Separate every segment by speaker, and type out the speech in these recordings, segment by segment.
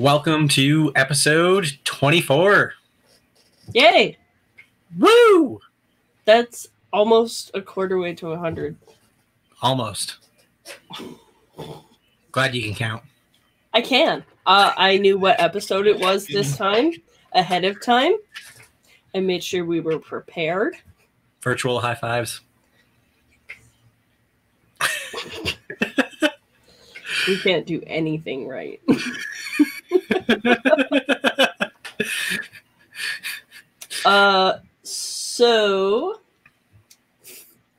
Speaker 1: Welcome to episode 24.
Speaker 2: Yay!
Speaker 1: Woo!
Speaker 2: That's almost a quarter way to 100.
Speaker 1: Almost. Glad you can count.
Speaker 2: I can. I knew what episode it was this time ahead of time. I made sure we were prepared.
Speaker 1: Virtual high fives.
Speaker 2: We can't do anything right. So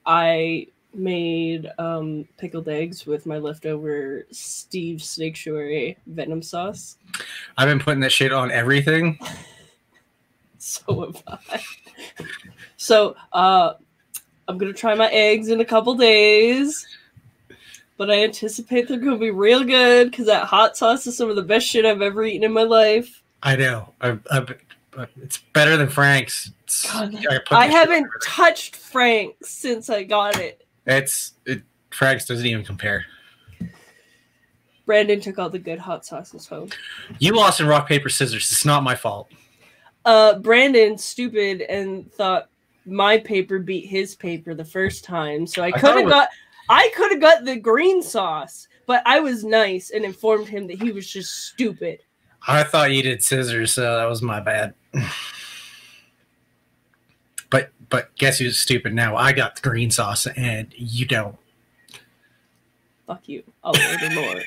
Speaker 2: I made pickled eggs with my leftover Steve Snakeshore venom sauce.
Speaker 1: I've been putting that shit on everything.
Speaker 2: So have I. So I'm gonna try my eggs in a couple days. But I anticipate they're going to be real good because that hot sauce is some of the best shit I've ever eaten in my life.
Speaker 1: I know. It's better than Frank's.
Speaker 2: I haven't touched Frank's since I got it.
Speaker 1: Frank's doesn't even compare.
Speaker 2: Brandon took all the good hot sauces home.
Speaker 1: You lost in rock, paper, scissors. It's not my fault.
Speaker 2: Brandon's stupid and thought my paper beat his paper the first time. So I could have got the green sauce, but I was nice and informed him that he was just stupid.
Speaker 1: I thought you did scissors, so that was my bad. But guess who's stupid now? I got the green sauce and you don't.
Speaker 2: Fuck you. I'll order more.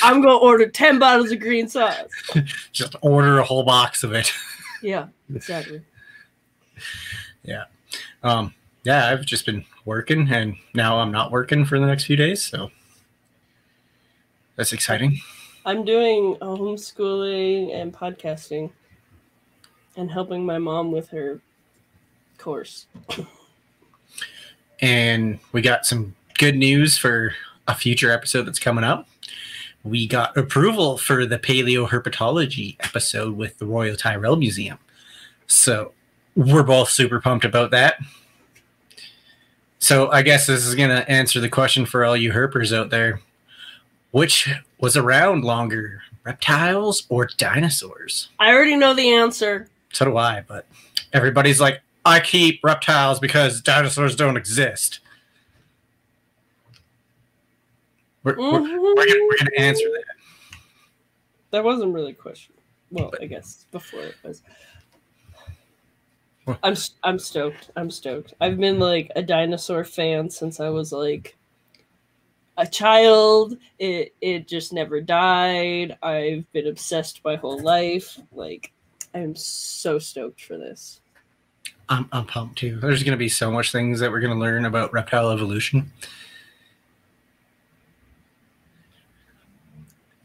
Speaker 2: I'm going to order 10 bottles of green sauce.
Speaker 1: Just order a whole box of it.
Speaker 2: Yeah, exactly.
Speaker 1: Yeah. Yeah, I've just been working, and now I'm not working for the next few days, so that's exciting.
Speaker 2: I'm doing homeschooling and podcasting and helping my mom with her course. And
Speaker 1: we got some good news for a future episode that's coming up. We got approval for the Paleoherpetology episode with the Royal Tyrrell Museum. So we're both super pumped about that. So I guess this is going to answer the question for all you herpers out there. Which was around longer, reptiles or dinosaurs?
Speaker 2: I already know the answer.
Speaker 1: So do I, but everybody's like, I keep reptiles because dinosaurs don't exist. We're going to answer that.
Speaker 2: That wasn't really a question. Well, I guess before it was. I'm stoked. I've been like a dinosaur fan since I was like a child. It just never died. I've been obsessed my whole life. Like, I'm so stoked for this.
Speaker 1: I'm pumped too. There's going to be so much things that we're going to learn about reptile evolution.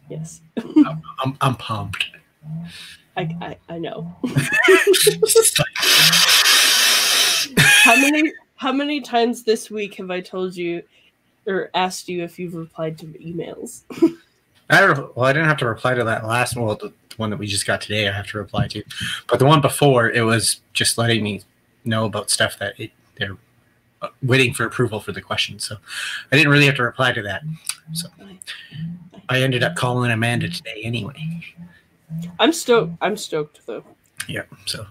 Speaker 2: Yes.
Speaker 1: I'm pumped.
Speaker 2: I know. How many times this week have I told you or asked you if you've replied to emails?
Speaker 1: I didn't have to reply to that last one. Well, the one that we just got today, I have to reply to. But the one before, it was just letting me know about stuff that they're waiting for approval for the question. So I didn't really have to reply to that. So I ended up calling Amanda today anyway.
Speaker 2: I'm stoked though.
Speaker 1: Yeah, so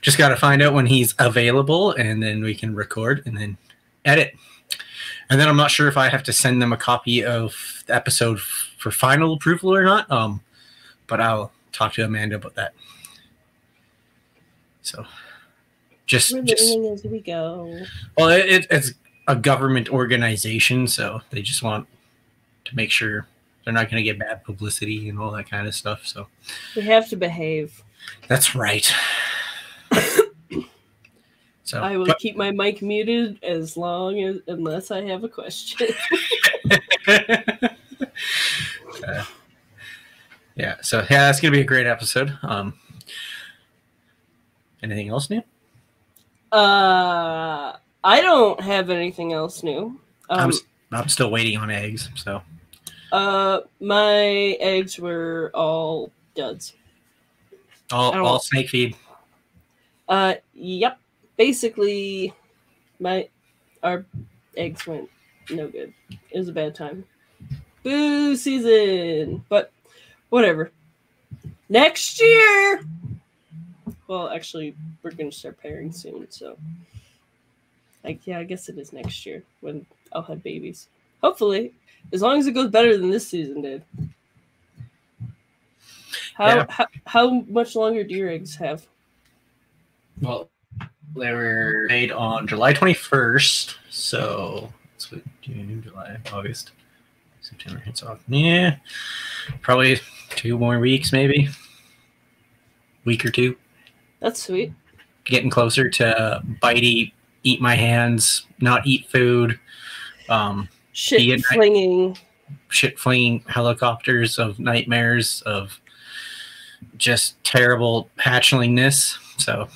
Speaker 1: just got to find out when he's available, and then we can record and then edit. And then I'm not sure if I have to send them a copy of the episode for final approval or not. But I'll talk to Amanda about that. So just
Speaker 2: as we go.
Speaker 1: Well, it's a government organization, so they just want to make sure they're not going to get bad publicity and all that kind of stuff. So
Speaker 2: we have to behave.
Speaker 1: That's right. So
Speaker 2: I will keep my mic muted unless I have a question.
Speaker 1: Yeah. So that's going to be a great episode. Anything else new?
Speaker 2: I don't have anything else new.
Speaker 1: I'm still waiting on eggs. So.
Speaker 2: My eggs were all duds.
Speaker 1: All snake feed.
Speaker 2: Yep. Basically, our eggs went no good. It was a bad time. Boo season. But Whatever. Next year. Well, actually, we're gonna start pairing soon, so yeah, I guess it is next year when I'll have babies. Hopefully, as long as it goes better than this season did. How much longer do your eggs have?
Speaker 1: Well, they were made on July 21st, so it's what, June, July, August, September hits off. Yeah, probably 2 more weeks, maybe. Week or 2.
Speaker 2: That's sweet.
Speaker 1: Getting closer to bitey, eat my hands, not eat food.
Speaker 2: Shit flinging
Speaker 1: helicopters of nightmares of just terrible hatchlingness. So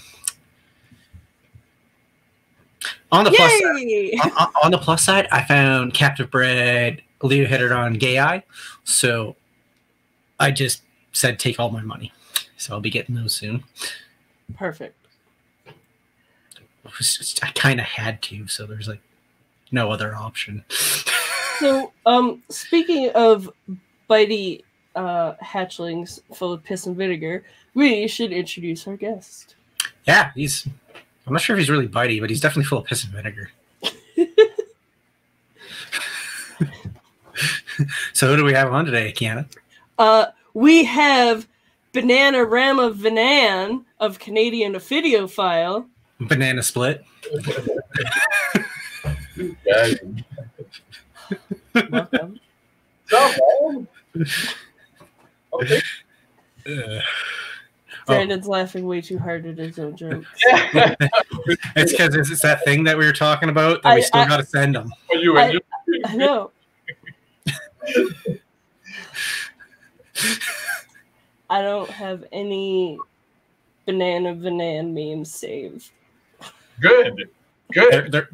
Speaker 1: on the plus side, I found captive bred Leohedron gayi. So I just said take all my money. So I'll be getting those soon.
Speaker 2: Perfect.
Speaker 1: I kind of had to, so there's like no other option.
Speaker 2: So, speaking of bitey hatchlings full of piss and vinegar, we should introduce our guest.
Speaker 1: Yeah, I'm not sure if he's really bitey, but he's definitely full of piss and vinegar. So who do we have on today, Kiana?
Speaker 2: We have Bananarama Vanan of Canadian Ophidiophile.
Speaker 1: Banana split.
Speaker 2: Welcome.
Speaker 3: Okay.
Speaker 2: Brandon's laughing way too hard at his own jokes.
Speaker 1: It's because it's that thing that we were talking about that we still got to send them.
Speaker 2: I know. I don't have any Banana Vanan memes saved.
Speaker 3: Good.
Speaker 1: They're,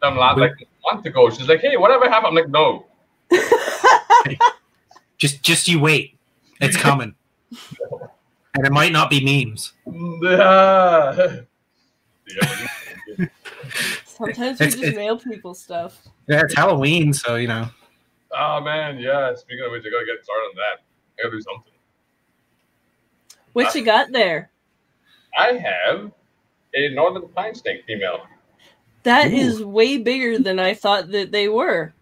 Speaker 3: I'm not like a month ago. She's like, "Hey, whatever happened?" I'm like, "No."
Speaker 1: just you wait. It's coming, and it might not be memes.
Speaker 2: Sometimes we just mail people stuff.
Speaker 1: Yeah, it's Halloween, so you know.
Speaker 3: Oh man, yeah. Speaking of which, I gotta get started on that. I gotta do something.
Speaker 2: What you got there?
Speaker 3: I have a northern pine snake female.
Speaker 2: That is way bigger than I thought that they were.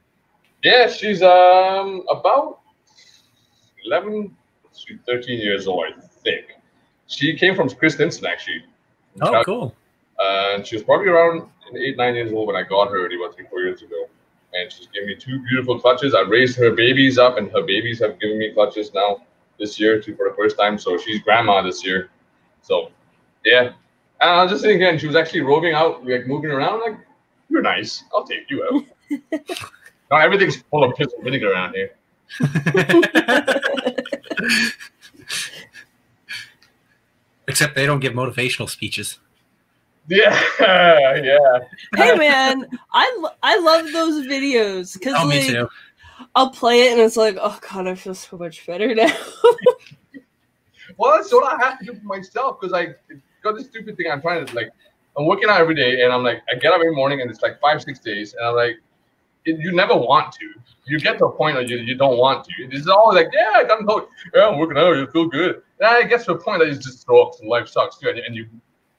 Speaker 3: Yeah, she's about 13 years old, I think. She came from Chris Stinson, actually.
Speaker 1: Oh, cool.
Speaker 3: And she was probably around 8, 9 years old when I got her already about 3, 4 years ago. And she's given me 2 beautiful clutches. I raised her babies up, and her babies have given me clutches now this year too for the first time. So she's grandma this year. So, yeah. And I was just thinking, again, she was actually roving out, like moving around. Like, you're nice. I'll take you out. Now everything's full of piss and vinegar around here.
Speaker 1: Except they don't give motivational speeches.
Speaker 3: Yeah, yeah.
Speaker 2: Hey man, I love those videos because
Speaker 1: me too.
Speaker 2: I'll play it and it's like, oh god, I feel so much better now.
Speaker 3: Well, that's what I have to do for myself because I got this stupid thing. I'm trying to I'm working out every day and I'm like, I get up every morning and it's like 5, 6 days and I'm like, you never want to. You get to a point where you don't want to. It's always like, yeah, I'm working out, you feel good. And it gets to a point that you just throw up and life sucks too,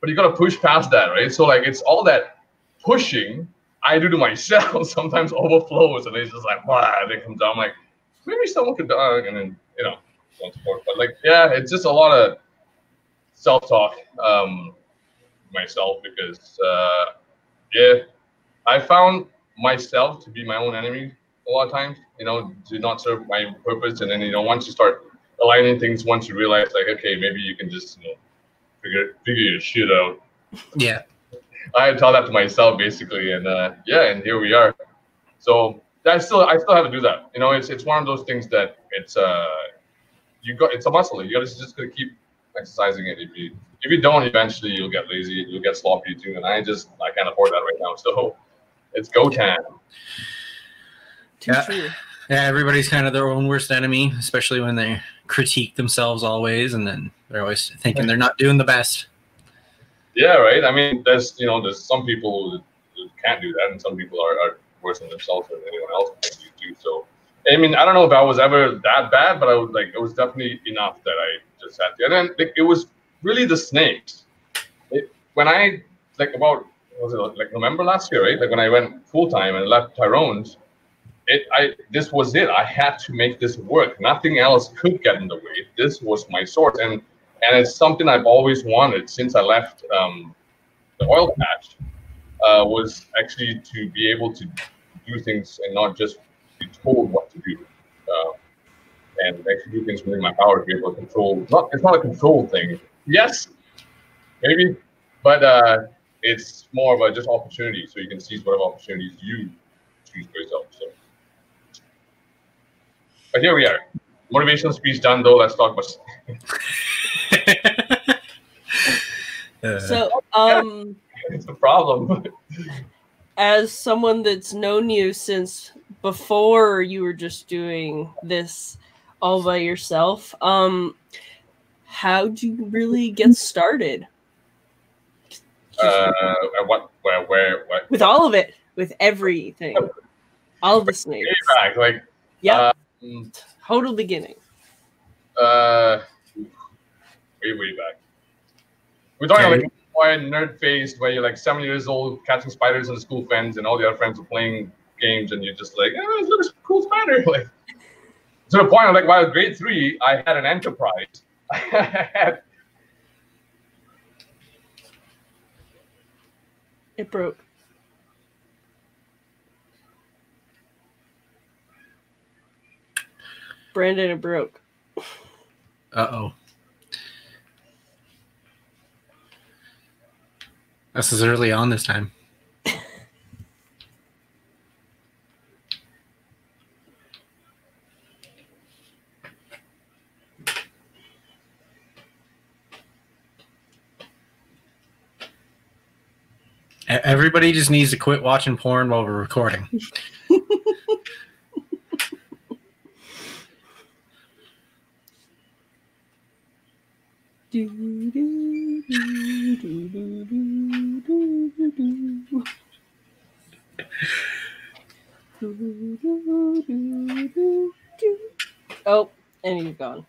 Speaker 3: but you got to push past that, right? So like it's all that pushing I do to myself sometimes overflows and it's just like, wow, and it comes down. I'm like, maybe someone could, and then so on and so forth. But like, yeah, it's just a lot of self-talk myself because I found myself to be my own enemy a lot of times, to not serve my purpose. And then, once you start aligning things, once you realize like, okay, maybe you can just, figure your shit out.
Speaker 1: Yeah.
Speaker 3: I tell that to myself basically. And and here we are. So I still have to do that. It's one of those things that it's a muscle. You just gotta keep exercising it. If you don't, eventually you'll get lazy, you'll get sloppy too. And I can't afford that right now. So it's go time.
Speaker 1: Yeah, everybody's kind of their own worst enemy, especially when they critique themselves always, and then they're always thinking they're not doing the best.
Speaker 3: Yeah, right. I mean, there's some people who can't do that, and some people are worse than themselves than anyone else can do too. So I mean, I don't know if I was ever that bad, but I was like, it was definitely enough that I just had to. And then like, it was really the snakes. When I like about was it like November last year, right? Like when I went full time and left Tyrone's, this was it. I had to make this work. Nothing else could get in the way. This was my source, and it's something I've always wanted since I left the oil patch. Was actually to be able to do things and not just be told what to do, and actually do things within my power to be able to control. It's not a control thing. Yes, maybe, but it's more of a just opportunity. So you can seize whatever opportunities you choose for yourself. So, but here we are. Motivational speech done, though. Let's talk about.
Speaker 2: So,
Speaker 3: it's a problem.
Speaker 2: as someone that's known you since before you were just doing this all by yourself, how'd you really get started?
Speaker 3: What?
Speaker 2: With all of it, with everything, all the snakes.
Speaker 3: Way back, like
Speaker 2: yeah, total beginning.
Speaker 3: Way back. We're talking like nerd faced where you're like 7 years old catching spiders on the school fence and all the other friends are playing games and you're just like, oh, this looks a cool spider. Like to the point of like while I was grade 3, I had an enterprise.
Speaker 2: It broke. Brandon, it broke.
Speaker 1: Uh-oh. This is early on this time. Everybody just needs to quit watching porn while we're recording.
Speaker 2: Oh, and you're gone.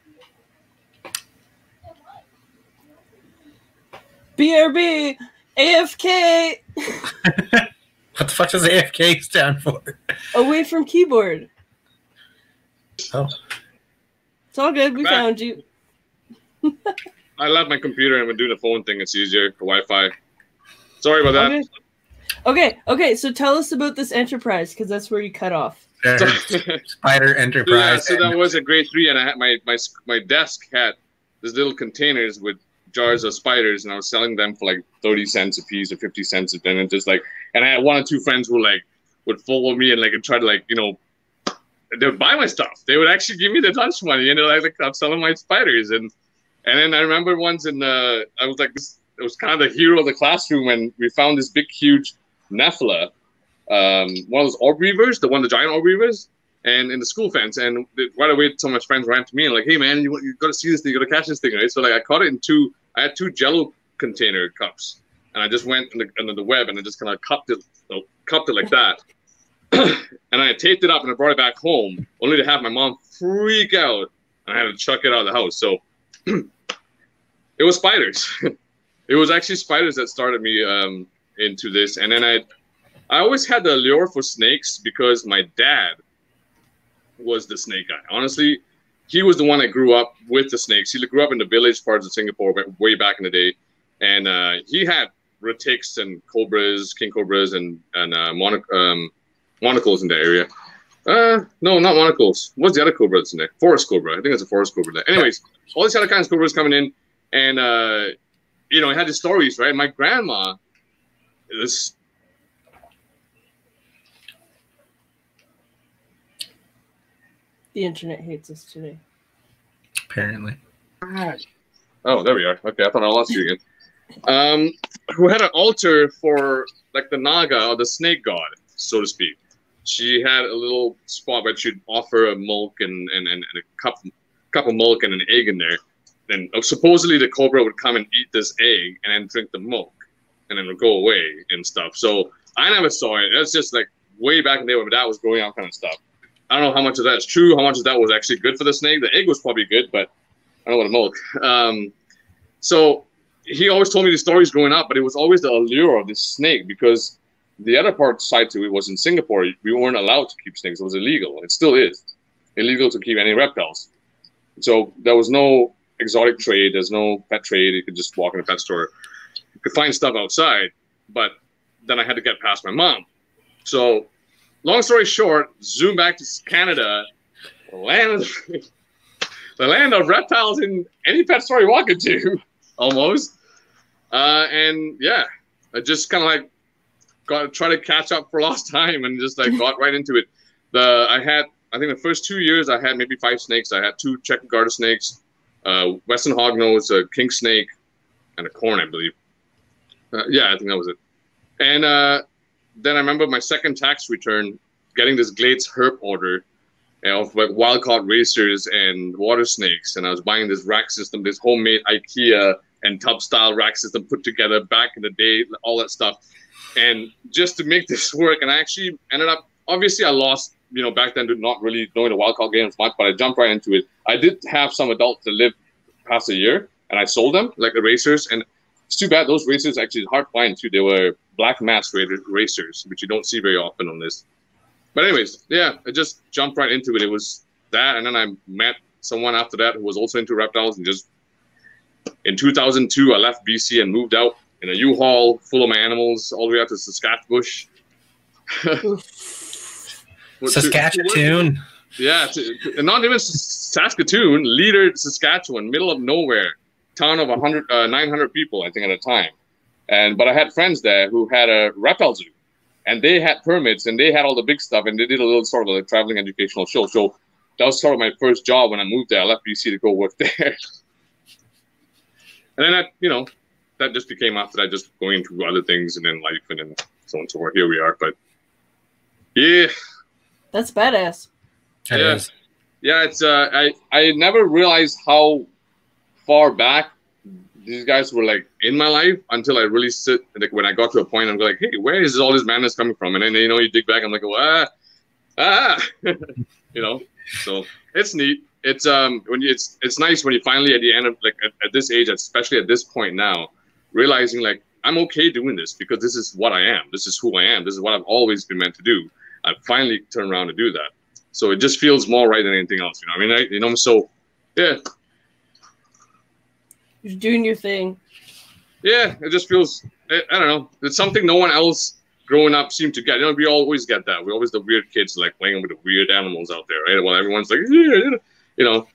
Speaker 2: BRB! AFK!
Speaker 1: What the fuck does AFK stand for?
Speaker 2: Away from keyboard.
Speaker 1: Oh.
Speaker 2: It's all good. We found you.
Speaker 4: I left my computer and I'm doing the phone thing. It's easier for Wi-Fi. Sorry about that.
Speaker 2: Okay. So tell us about this enterprise, because that's where you cut off.
Speaker 1: Spider Enterprise.
Speaker 4: Yeah, so that was a grade 3, and I had my desk had these little containers with jars of spiders, and I was selling them for like 30 cents a piece or 50 cents a piece, and just like, and I had 1 or 2 friends who would follow me and try to they would buy my stuff. They would actually give me the lunch money, and they're like, I'm selling my spiders, and then I remember once I was like, it was kind of the hero of the classroom when we found this big, huge Nephila, one of those orb weavers, the giant orb weavers, and in the school fence. And right away, some of my friends ran to me and like, hey man, you got to see this thing, you got to catch this thing, right? So like, I caught it in I had 2 Jello container cups, and I just went into the web and I just kind of cupped it like that. And I taped it up and I brought it back home, only to have my mom freak out, and I had to chuck it out of the house. So it was spiders. It was actually spiders that started me into this. And then I always had the allure for snakes because my dad was the snake guy. Honestly, he was the one that grew up with the snakes. He grew up in the village parts of Singapore way back in the day. And he had retics and cobras, king cobras, and monocles in that area. No, not monocles. What's the other cobra that's in there? Forest cobra. I think it's a forest cobra there. Anyways, all these other kinds of cobras coming in. And, I had the stories, right? My grandma, the
Speaker 2: internet hates us today.
Speaker 1: Apparently.
Speaker 4: Oh, there we are. Okay, I thought I lost you again. Who had an altar for like the Naga or the snake god, so to speak. She had a little spot where she'd offer a milk and a cup of milk and an egg in there. And supposedly the cobra would come and eat this egg and then drink the milk and then it would go away and stuff. So I never saw it. That's just like way back in the day when my dad was growing up kind of stuff. I don't know how much of that's true, how much of that was actually good for the snake. The egg was probably good, but I don't want to milk. So he always told me these stories growing up, but it was always the allure of this snake, because the other side to it was in Singapore, we weren't allowed to keep snakes. It was illegal. It still is illegal to keep any reptiles. So there was no exotic trade. There's no pet trade. You could just walk in a pet store. You could find stuff outside, but then I had to get past my mom. So long story short, zoom back to Canada, the land of reptiles in any pet store you walk into, almost. And yeah, I just kind of like got to try to catch up for lost time and just like got right into it. I think the first 2 years I had maybe 5 snakes. I had 2 checkered garter snakes, Western hognose, a king snake, and a corn, I believe. Yeah, I think that was it. And then I remember my second tax return getting this Glades herp order of like wild-caught racers and water snakes, and I was buying this rack system, this homemade IKEA and tub-style rack system put together back in the day, all that stuff. And just to make this work, and I actually ended up, obviously I lost, you know, back then not really knowing the wild-caught game much, but I jumped right into it. I did have some adults that lived past a year, and I sold them, like the racers, and it's too bad those racers actually hard to find too. They were black mass rated racers, which you don't see very often on this. But anyways, yeah, I just jumped right into it. It was that, and then I met someone after that who was also into reptiles, and just in 2002, I left BC and moved out in a U-Haul full of my animals all the way out to Saskatchewan.
Speaker 1: Saskatchewan.
Speaker 4: Yeah, and not even Saskatoon, Leader, Saskatchewan, middle of nowhere, town of 900 people, I think, at a time. But I had friends there who had a reptile zoo, and they had permits, and they had all the big stuff, and they did a little sort of a traveling educational show. So that was sort of my first job when I moved there. I left BC to go work there. And then that, you know, that just became after that, just going into other things and then life and then so on and so forth. Here we are. But yeah.
Speaker 2: That's badass.
Speaker 1: It is.
Speaker 4: Yeah, it's I never realized how far back these guys were like in my life until I really sit, like when I got to a point, I'm like, hey, where is all this madness coming from? And then, you know, you dig back, I'm like, you know, so it's neat. It's it's nice when you finally at the end of like at this age, especially at this point now, realizing like I'm okay doing this because this is what I am. This is who I am. This is what I've always been meant to do. I finally turned around to do that. So it just feels more right than anything else. You know what I mean? You know, so yeah.
Speaker 2: You're doing your thing.
Speaker 4: Yeah, it just feels, I don't know. It's something no one else growing up seemed to get. You know, we always get that. We're always the weird kids like playing with the weird animals out there, right? Well, everyone's like, yeah, you know,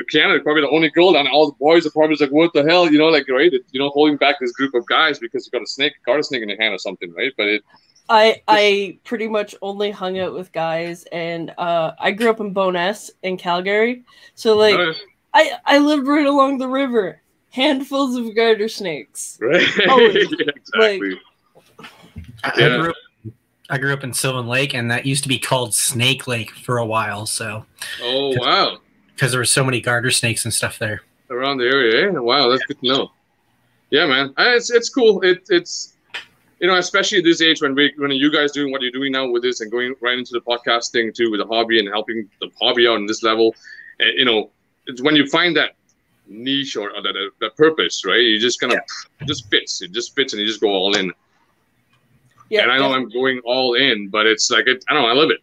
Speaker 4: Canada probably the only girl, and all the boys are probably like, what the hell, you know, like, right? You know, holding back this group of guys because you got a garter snake in your hand or something, right? But
Speaker 2: I pretty much only hung out with guys, and I grew up in Bowness in Calgary, so like I lived right along the river, handfuls of garter snakes.
Speaker 4: Right,
Speaker 2: always,
Speaker 4: yeah, exactly.
Speaker 2: Like,
Speaker 1: I grew up in Sylvan Lake, and that used to be called Snake Lake for a while. So,
Speaker 4: oh wow,
Speaker 1: because there were so many garter snakes and stuff there
Speaker 4: around the area. Yeah, wow, that's good to know. Yeah, man, it's cool. It's you know, especially at this age when you guys doing what you're doing now with this and going right into the podcasting too with the hobby and helping the hobby out in this level, you know, it's when you find that niche or that purpose, right? You just kind of it just fits and you just go all in. Yeah, and I know I'm going all in, but it's like I don't know, I love it.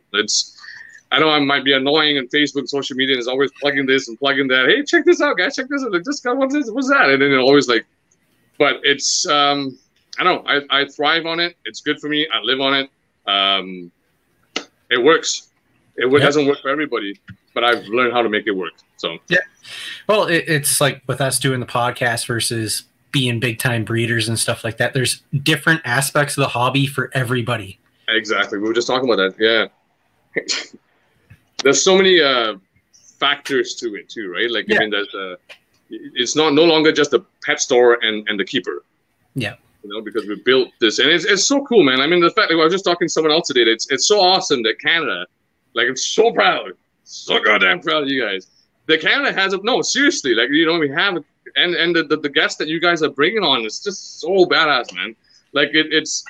Speaker 4: I know I might be annoying on Facebook, social media, and is always plugging this and plugging that. Hey, check this out, guys! Check this out. Like, this guy, what's that? And then it always like, but it's I don't know. I thrive on it. It's good for me. I live on it. It works. It doesn't work for everybody, but I've learned how to make it work. So
Speaker 1: yeah. Well, it's like with us doing the podcast versus being big time breeders and stuff like that. There's different aspects of the hobby for everybody.
Speaker 4: Exactly. We were just talking about that. Yeah. There's so many factors to it too, right? Like I mean, there's it's no longer just a pet store and the keeper.
Speaker 1: Yeah.
Speaker 4: You know, because we built this, and it's so cool, man. I mean, the fact that I was just talking to someone else today. It's so awesome that Canada, like, I'm so proud, so goddamn proud of you guys. That Canada has no, seriously, like, you know, we have, and the guests that you guys are bringing on is just so badass, man. Like it's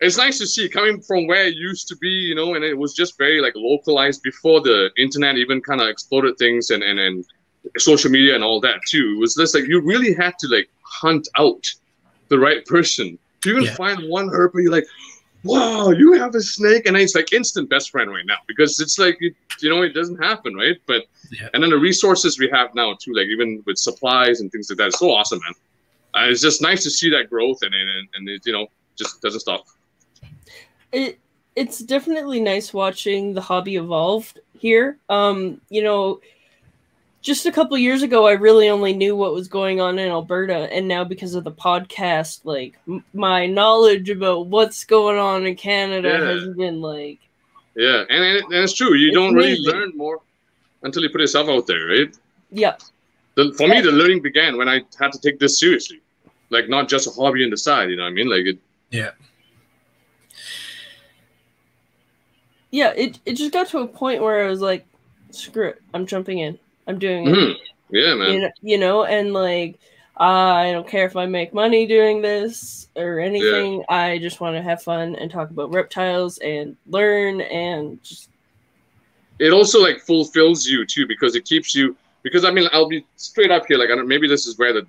Speaker 4: it's nice to see coming from where it used to be, you know, and it was just very like localized before the internet even kind of exploded things and social media and all that too. It was just like you really had to like hunt out the right person. To even find one herper, you're like, wow, you have a snake, and it's like instant best friend right now because it's like you know it doesn't happen, right? But and then the resources we have now too, like even with supplies and things like that, it's so awesome, man. It's just nice to see that growth and it, you know, just doesn't stop.
Speaker 2: It's definitely nice watching the hobby evolve here. You know, just a couple years ago, I really only knew what was going on in Alberta, and now because of the podcast, like my knowledge about what's going on in Canada has been like,
Speaker 4: and it's true. You don't really learn more until you put yourself out there, right?
Speaker 2: Yeah.
Speaker 4: For me, the learning began when I had to take this seriously, like not just a hobby on the side. You know what I mean? Like it.
Speaker 1: Yeah.
Speaker 2: Yeah. It just got to a point where I was like, screw it, I'm jumping in. I'm doing it.
Speaker 4: Yeah, man.
Speaker 2: You know, and like, I don't care if I make money doing this or anything. Yeah. I just want to have fun and talk about reptiles and learn and just.
Speaker 4: It also like fulfills you too because it keeps you. Because I mean, I'll be straight up here. Like, maybe this is where the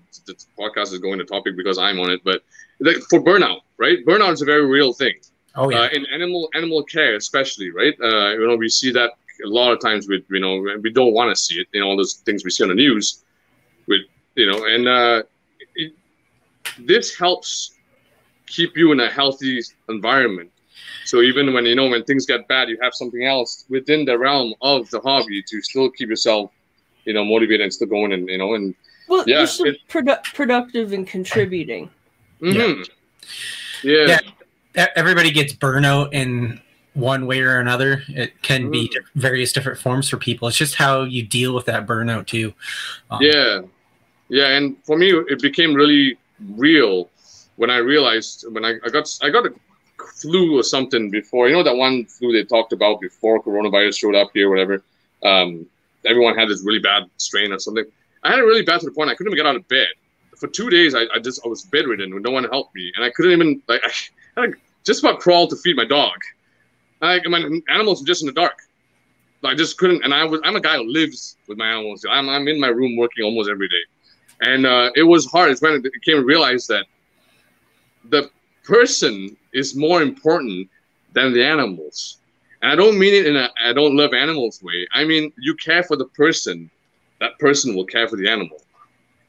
Speaker 4: podcast is going to topic because I'm on it. But like, for burnout, right? Burnout is a very real thing.
Speaker 1: Oh yeah.
Speaker 4: In animal care, especially, right? You know, we see that a lot of times with, you know, we don't want to see it, you know, all those things we see on the news with, you know, and this helps keep you in a healthy environment. So even when, you know, when things get bad, you have something else within the realm of the hobby to still keep yourself, you know, motivated and still going and, you know, and
Speaker 2: well, you're so productive and contributing.
Speaker 4: Mm-hmm.
Speaker 1: Yeah. Everybody gets burnout in one way or another. It can be various different forms for people. It's just how you deal with that burnout too.
Speaker 4: Yeah. And for me, it became really real when I realized when I got a flu or something before. You know that one flu they talked about before coronavirus showed up here, whatever. Everyone had this really bad strain or something. I had it really bad to the point I couldn't even get out of bed. For 2 days, I was bedridden with no one to help me, and I couldn't even I had just about crawl to feed my dog. My animals were just in the dark. I just couldn't, and I'm a guy who lives with my animals. I'm in my room working almost every day, and it was hard. It's when it came to realize that the person is more important than the animals. And I don't mean it in a I don't love animals way. I mean, you care for the person, that person will care for the animal.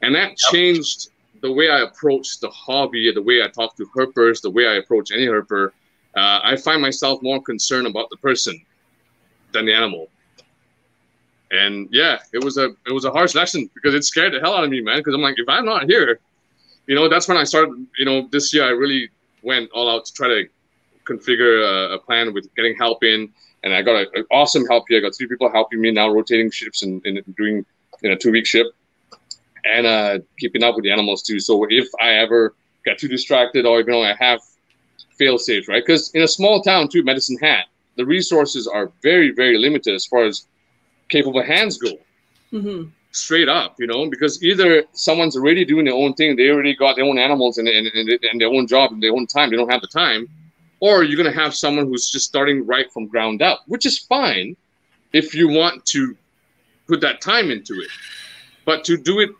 Speaker 4: And that changed the way I approach the hobby, the way I talk to herpers, the way I approach any herper. I find myself more concerned about the person than the animal. And yeah, it was a harsh lesson because it scared the hell out of me, man. Because I'm like, if I'm not here, you know, that's when I started, you know, this year I really went all out to try to configure a plan with getting help in. And I got an awesome help here. I got 3 people helping me now, rotating shifts and doing in a 2-week shift. And keeping up with the animals too. So if I ever get too distracted or, you know, I have fail safe, right? Because in a small town too, Medicine Hat, the resources are very, very limited as far as capable hands go.
Speaker 2: Mm-hmm.
Speaker 4: Straight up, you know, because either someone's already doing their own thing, they already got their own animals and their own job and their own time, they don't have the time, or you're going to have someone who's just starting right from ground up, which is fine if you want to put that time into it. But to do it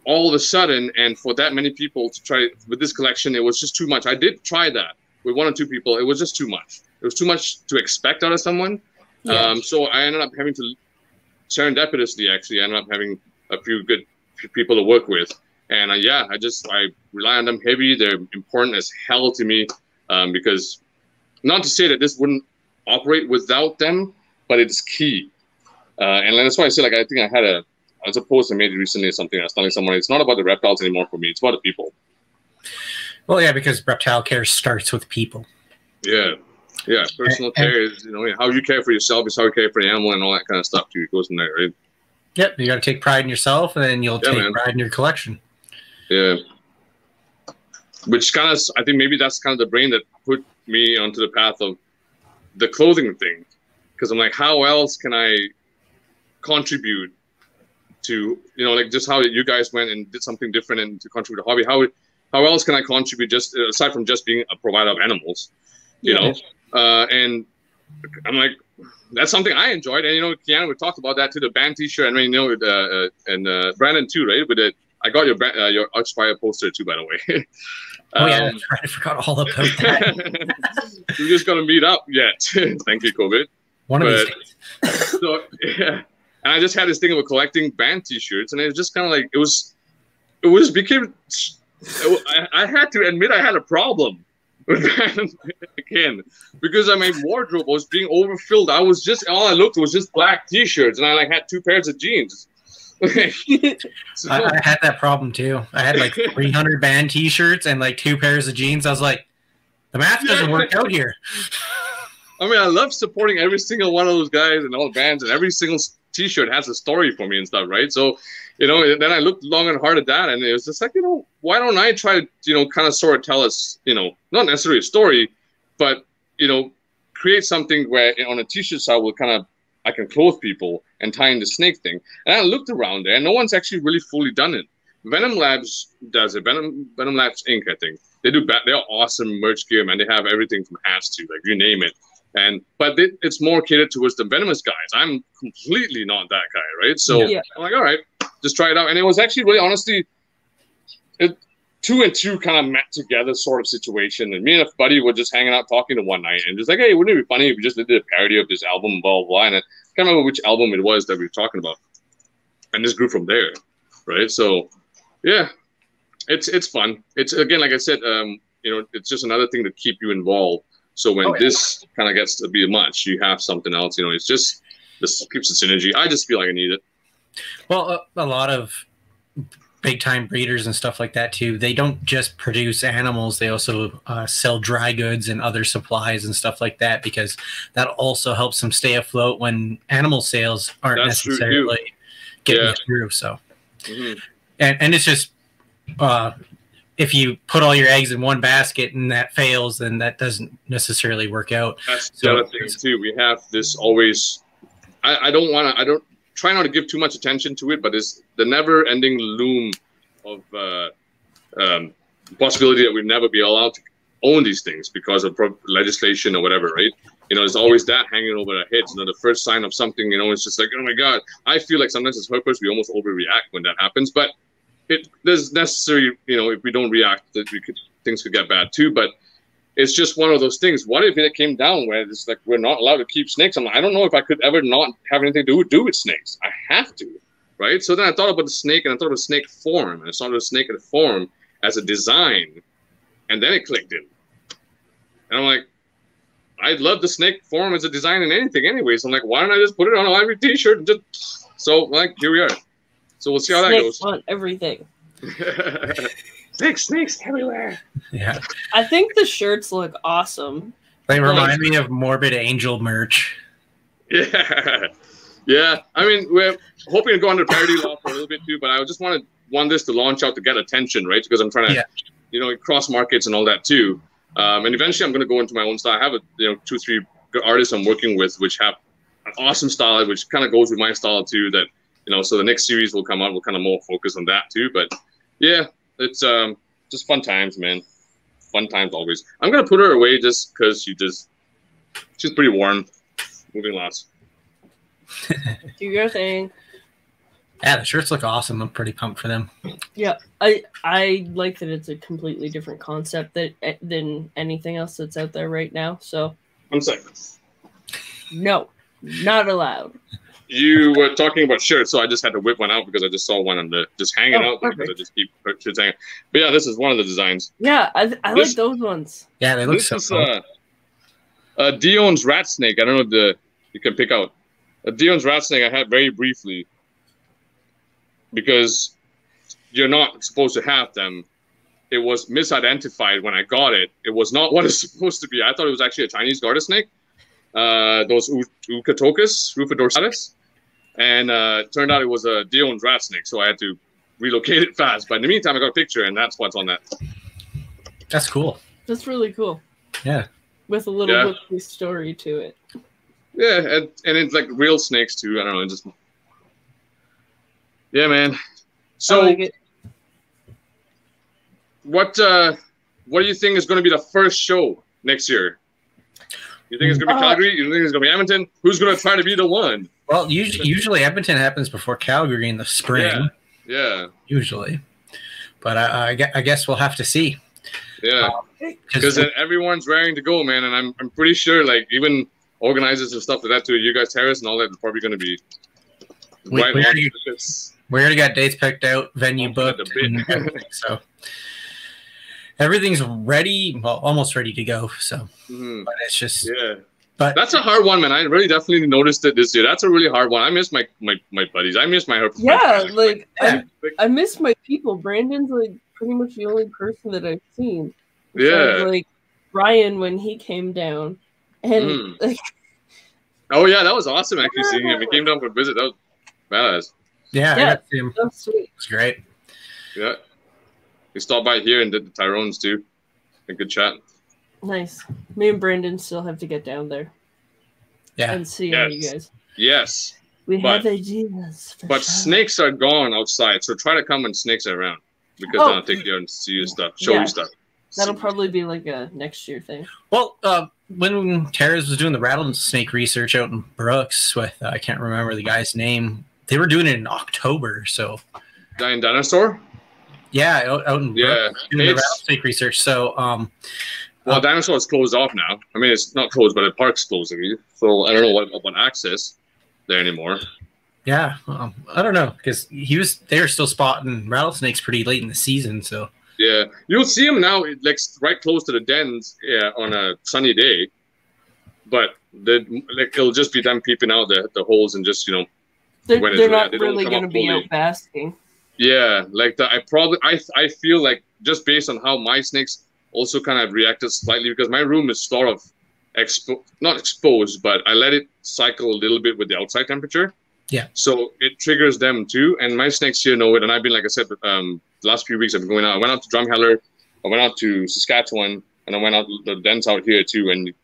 Speaker 4: all of a sudden, and for that many people to try with this collection, it was just too much. I did try that with 1 or 2 people. It was just too much. It was too much to expect out of someone. Yeah. So I ended up having to, serendipitously, actually, I ended up having a few good people to work with. And I rely on them heavy. They're important as hell to me because, not to say that this wouldn't operate without them, but it's key. And that's why I say, like, I think I had as a post I made recently or something, I was telling someone, it's not about the reptiles anymore for me. It's about the people.
Speaker 1: Well, yeah, because reptile care starts with people.
Speaker 4: Yeah. Personal care is, you know, how you care for yourself is how you care for the animal and all that kind of stuff too. It goes from there, right?
Speaker 1: Yep. You got to take pride in yourself, and then you'll take pride in your collection.
Speaker 4: Yeah. Which kind of, I think maybe that's kind of the brain that put me onto the path of the clothing thing, because I'm like, how else can I contribute to, you know, like just how you guys went and did something different and to contribute to hobby? how else can I contribute just aside from just being a provider of animals, you know? And I'm like, that's something I enjoyed. And, you know, Keanu, we talked about that too, the band t-shirt. I mean, you know, and Brandon too, right? With it, I got your Archfire poster too, by the way.
Speaker 1: Oh, yeah, that's right. I forgot all about that.
Speaker 4: We're just going to meet up yet. Thank you, COVID.
Speaker 1: One of these days.
Speaker 4: So, yeah. And I just had this thing of collecting band t-shirts, and it was just kind of like, I had to admit I had a problem with that again, because my wardrobe was being overfilled. All I looked was just black t-shirts, and I like had 2 pairs of jeans.
Speaker 1: So, I had that problem too. I had like 300 band t-shirts and like 2 pairs of jeans. I was like, the math doesn't work out here.
Speaker 4: I mean, I love supporting every single one of those guys and all the bands, and every single t-shirt has a story for me and stuff, right? So, you know, then I looked long and hard at that, and it was just like, you know, why don't I try to, you know, kind of sort of tell us, you know, not necessarily a story, but, you know, create something where on a t-shirt side I can clothe people and tie in the snake thing. And I looked around there, and no one's actually really fully done it. Venom Labs does it. Venom Labs Inc., I think. They're awesome merch gear, man. They have everything from hats to, like, you name it. But it's more catered towards the venomous guys. I'm completely not that guy, right? So I'm like, all right, just try it out. And it was actually really, honestly, 2 and 2 kind of met together sort of situation. And me and a buddy were just hanging out talking to one night and just like, hey, wouldn't it be funny if we just did a parody of this album, blah, blah, blah. And I can't remember which album it was that we were talking about. And this grew from there, right? So, yeah, it's fun. It's, again, like I said, you know, it's just another thing to keep you involved. So when this kind of gets to be much, you have something else, you know, it's just, this keeps the synergy. I just feel like I need it.
Speaker 1: Well, a lot of big-time breeders and stuff like that, too, they don't just produce animals. They also sell dry goods and other supplies and stuff like that, because that also helps them stay afloat when animal sales aren't necessarily getting through. So, and it's just... if you put all your eggs in one basket and that fails, then that doesn't necessarily work out.
Speaker 4: That's the other thing too. We have this always. I don't try not to give too much attention to it, but it's the never-ending loom of possibility that we'd never be allowed to own these things because of legislation or whatever, right? You know, there's always that hanging over our heads. You know, the first sign of something, you know, it's just like, oh my God. I feel like sometimes as herpers, we almost overreact when that happens, but there's necessary, you know, if we don't react, that things could get bad too. But it's just one of those things. What if it came down where it's like we're not allowed to keep snakes? I'm like, I don't know if I could ever not have anything to do with snakes. I have to, right? So then I thought about the snake, and I thought of the snake form, and I saw the snake in the form as a design, and then it clicked in. And I'm like, I love the snake form as a design in anything anyway. So I'm like, why don't I just put it on every t-shirt? And just... So like, here we are. So we'll see how that goes.
Speaker 2: On everything.
Speaker 4: Snakes everywhere.
Speaker 1: Yeah.
Speaker 2: I think the shirts look awesome.
Speaker 1: They remind me of Morbid Angel merch.
Speaker 4: Yeah. Yeah. I mean, we're hoping to go under parody law for a little bit too, but I just want this to launch out to get attention, right? Because I'm trying to, you know, cross markets and all that too. And eventually I'm going to go into my own style. I have 2, 3 artists I'm working with, which have an awesome style, which kind of goes with my style too, that, you know, so the next series will come out. We'll kind of more focus on that too. But yeah, it's just fun times, man. Fun times always. I'm gonna put her away just because she's pretty warm. Moving lots.
Speaker 2: Do your thing.
Speaker 1: Yeah, the shirts look awesome. I'm pretty pumped for them.
Speaker 2: Yeah, I like that it's a completely different concept than anything else that's out there right now. So
Speaker 4: I'm sorry.
Speaker 2: No, not allowed.
Speaker 4: You were talking about shirts, so I just had to whip one out because I just saw one on just hanging out there because I just keep shirts hanging. But yeah, this is one of the designs.
Speaker 2: Yeah, I like those ones.
Speaker 1: Yeah, they look so cool.
Speaker 4: Dion's rat snake. I don't know if you can pick out. Dion's rat snake I had very briefly because you're not supposed to have them. It was misidentified when I got it. It was not what it's supposed to be. I thought it was actually a Chinese garter snake. Those Rufidorsalis, and turned out it was a Dion's rat snake, so I had to relocate it fast. But in the meantime, I got a picture, and that's what's on that.
Speaker 1: That's cool.
Speaker 2: That's really cool.
Speaker 1: Yeah.
Speaker 2: With a little story to it.
Speaker 4: Yeah, and it's like real snakes too. I don't know, just yeah, man. So
Speaker 2: I like it.
Speaker 4: what do you think is going to be the first show next year? You think it's going to be Calgary? You think it's going to be Edmonton? Who's going to try to be the one?
Speaker 1: Well, usually Edmonton happens before Calgary in the spring.
Speaker 4: Yeah.
Speaker 1: Usually. But I guess we'll have to see.
Speaker 4: Yeah. Because everyone's raring to go, man. And I'm pretty sure, like, even organizers and stuff like that, too, you guys, Terrace and all that, are probably going to be right on.
Speaker 1: We already got dates picked out, venue booked, and everything, so everything's ready, well, almost ready to go. So, but it's just, but
Speaker 4: that's a hard one, man. I really definitely noticed it this year. That's a really hard one. I miss my buddies. I miss my herp.
Speaker 2: I miss my people. Brandon's like pretty much the only person that I've seen. Like Ryan when he came down, and like,
Speaker 4: oh yeah, that was awesome. Actually, seeing him. He came down for a visit. That was badass.
Speaker 1: Yeah, I got to see him.
Speaker 2: That's sweet.
Speaker 1: It was great.
Speaker 4: Yeah. He stopped by here and did the Tyrones too. A good chat.
Speaker 2: Nice. Me and Brandon still have to get down there.
Speaker 1: Yeah.
Speaker 2: And see all you guys.
Speaker 4: Yes.
Speaker 2: We have ideas.
Speaker 4: But snakes are gone outside, so try to come when snakes are around. Because I'll take you out and see you stuff, show you stuff.
Speaker 2: That'll probably be like a next year thing.
Speaker 1: Well, when Terrace was doing the rattlesnake research out in Brooks with, I can't remember the guy's name, they were doing it in October, so.
Speaker 4: Giant dinosaur?
Speaker 1: Yeah, out in Brooks, doing the rattlesnake research. So,
Speaker 4: well, dinosaur is closed off now. I mean, it's not closed, but the park's closing. So I don't know what access there anymore.
Speaker 1: Yeah, I don't know because they were still spotting rattlesnakes pretty late in the season. So
Speaker 4: yeah, you'll see them now, like right close to the dens, on a sunny day. But it'll just be them peeping out the holes and just
Speaker 2: they're not really going to be out basking.
Speaker 4: Yeah, like I feel like just based on how my snakes also kind of reacted slightly because my room is sort of not exposed, but I let it cycle a little bit with the outside temperature.
Speaker 1: Yeah. So
Speaker 4: it triggers them too, and my snakes here know it. And I've been, like I said, the last few weeks I've been going out. I went out to Drumheller, I went out to Saskatchewan, and I went out the dens out here too. And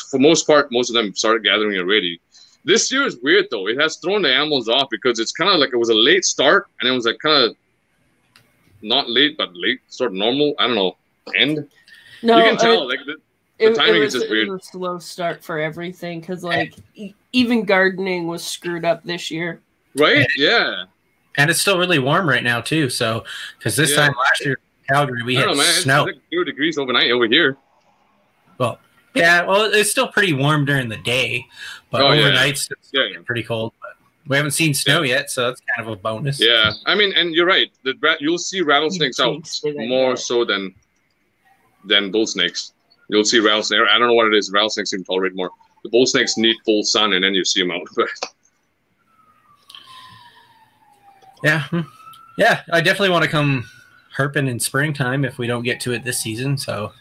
Speaker 4: for most part, most of them started gathering already. This year is weird though. It has thrown the animals off because it's kind of like it was a late start, and it was like kind of not late, but late, sort of normal. I don't know. End.
Speaker 2: No,
Speaker 4: you can tell like the timing is just weird.
Speaker 2: It was a slow start for everything because like even gardening was screwed up this year.
Speaker 4: Right? Yeah.
Speaker 1: And it's still really warm right now too. So because this time last year in Calgary we had snow.
Speaker 4: It's like 0 degrees overnight over here.
Speaker 1: Well, yeah. Well, it's still pretty warm during the day, but overnight it's pretty cold. But we haven't seen snow yet, so that's kind of a bonus.
Speaker 4: Yeah, I mean, and you're right. You'll see rattlesnakes out more so than bull snakes. You'll see rattlesnakes. I don't know what it is. Rattlesnakes seem to tolerate more. The bull snakes need full sun, and then you see them out.
Speaker 1: Yeah. I definitely want to come herping in springtime if we don't get to it this season. So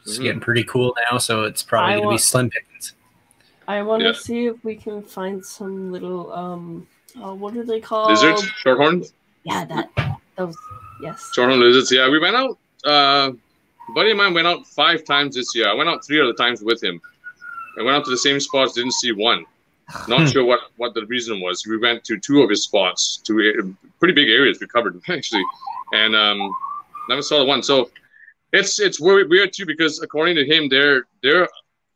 Speaker 1: it's getting pretty cool now. So it's probably going to be slim pickings.
Speaker 2: I want to see if we can find some little what are they called?
Speaker 4: Lizards, shorthorns.
Speaker 2: Yeah, those. Yes.
Speaker 4: Shorthorn lizards. Yeah, we went out. A buddy of mine went out 5 times this year. I went out 3 other times with him. I went out to the same spots, didn't see one. Not sure what the reason was. We went to 2 of his spots, 2 pretty big areas we covered actually, and never saw the one. So it's weird too because according to him, they're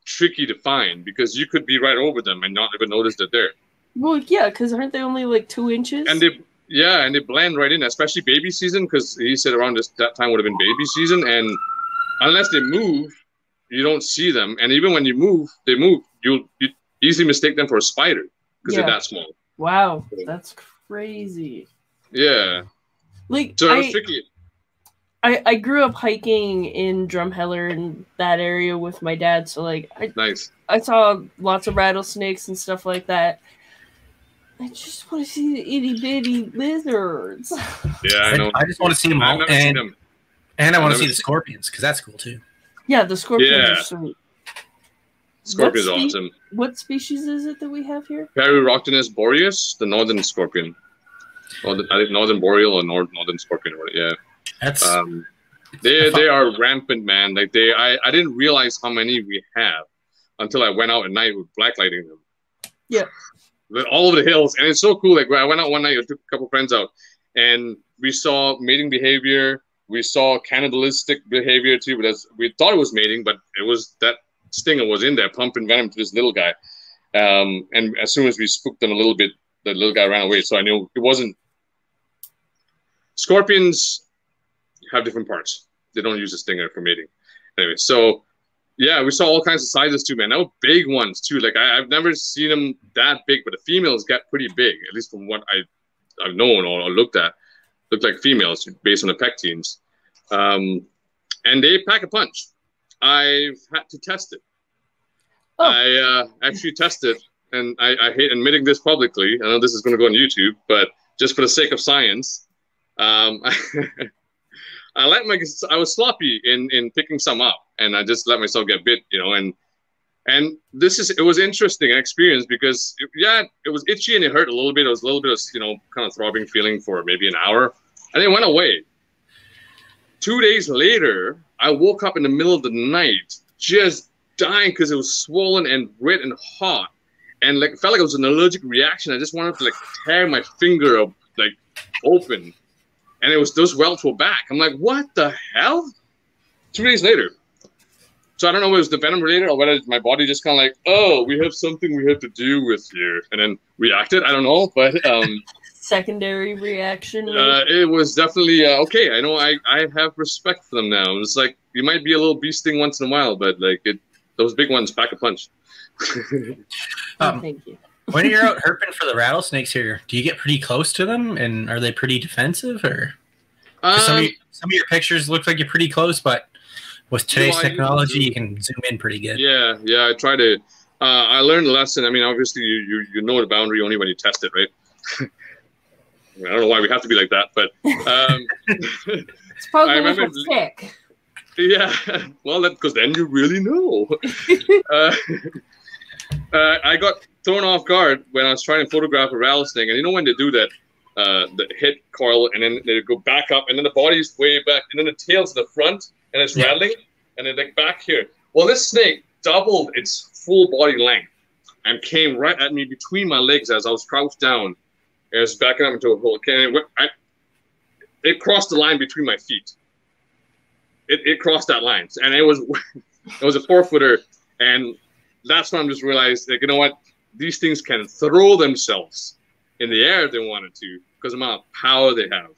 Speaker 4: tricky to find because you could be right over them and not even notice that they're.
Speaker 2: Well, yeah, because aren't they only like 2 inches?
Speaker 4: And they blend right in, especially baby season because he said around that time would have been baby season, and unless they move, you don't see them. And even when they move, you easily mistake them for a spider because they're that small.
Speaker 2: Wow, that's crazy.
Speaker 4: Yeah.
Speaker 2: Like,
Speaker 4: so it's tricky.
Speaker 2: I grew up hiking in Drumheller and that area with my dad, so like I saw lots of rattlesnakes and stuff like that. I just want to see the itty bitty lizards.
Speaker 4: Yeah, I know.
Speaker 1: I just want to see them all, and I want to see the scorpions because that's cool too.
Speaker 2: Yeah, the scorpions are sweet.
Speaker 4: Scorpion's awesome.
Speaker 2: What species is it that we have here?
Speaker 4: Peruroctinus boreas, the northern scorpion. Or I think northern boreal or northern scorpion. Yeah.
Speaker 1: That's
Speaker 4: they are rampant, man. Like I didn't realize how many we have until I went out at night with blacklighting them.
Speaker 2: Yeah.
Speaker 4: All over the hills, and it's so cool. Like I went out one night, I took a couple friends out, and we saw mating behavior. We saw cannibalistic behavior too, but we thought it was mating, but it was that stinger was in there pumping venom to this little guy. And as soon as we spooked them a little bit, the little guy ran away. So I knew it wasn't. Scorpions have different parts. They don't use a stinger for mating. Anyway, so yeah, we saw all kinds of sizes too, man. They were big ones too. Like I've never seen them that big, but the females get pretty big, at least from what I've known or looked at. Look like females based on the pectines. And they pack a punch. I've had to test it. Oh. I actually tested, and I hate admitting this publicly. I know this is going to go on YouTube, but just for the sake of science, I was sloppy in picking some up, and I just let myself get bit, you know. And it was interesting experience because it was itchy and it hurt a little bit. It was a little bit of, you know, kind of throbbing feeling for maybe an hour, and it went away. 2 days later, I woke up in the middle of the night just dying because it was swollen and red and hot, and like felt like it was an allergic reaction. I just wanted to like tear my finger up, like open, and those welts were back. I'm like, what the hell? 2 days later. So I don't know if it was the venom related or whether my body just kind of like, oh, we have something we have to deal with here, and then reacted. I don't know, but
Speaker 2: secondary reaction.
Speaker 4: It was definitely okay. I know I have respect for them now. It's like you might be a little bee sting once in a while, but like those big ones pack a punch.
Speaker 2: Thank you.
Speaker 1: When you're out herping for the rattlesnakes here, do you get pretty close to them, and are they pretty defensive, or some of your pictures look like you're pretty close, but with today's technology, you can zoom in pretty good.
Speaker 4: Yeah, I try to. I learned a lesson. I mean, obviously, you know the boundary only when you test it, right? I don't know why we have to be like that, but
Speaker 2: it's probably it's thick.
Speaker 4: Yeah, well, because then you really know. I got thrown off guard when I was trying to photograph a rattlesnake, and you know when they do that, the head coil, and then they go back up, and then the body's way back, and then the tail's the front, and it's rattling, and then like back here. Well, this snake doubled its full body length and came right at me between my legs as I was crouched down. It was backing up into a hole. It crossed the line between my feet. It crossed that line, and it was a 4-footer, and that's when I just realized, like, you know what, these things can throw themselves in the air if they wanted to because of the amount of power they have.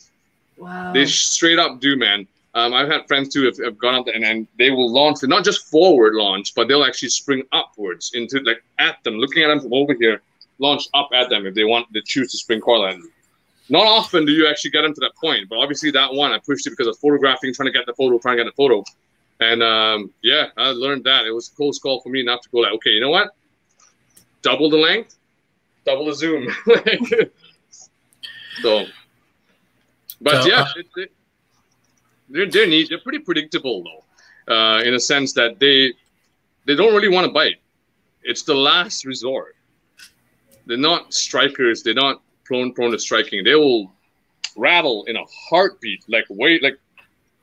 Speaker 2: Wow.
Speaker 4: They straight up do, man. I've had friends too have gone up there and they will launch, not just forward launch, but they'll actually spring upwards into like at them, looking at them from over here. Launch up at them if they choose to spring coil at them. Not often do you actually get them to that point, but obviously that one I pushed it because of photographing, trying to get the photo, and I learned that it was a close call for me not to go like, okay, you know what, double the length, double the zoom. They're neat. They're pretty predictable though, in a sense that they don't really want to bite. It's the last resort. They're not strikers. They're not prone to striking. They will rattle in a heartbeat, like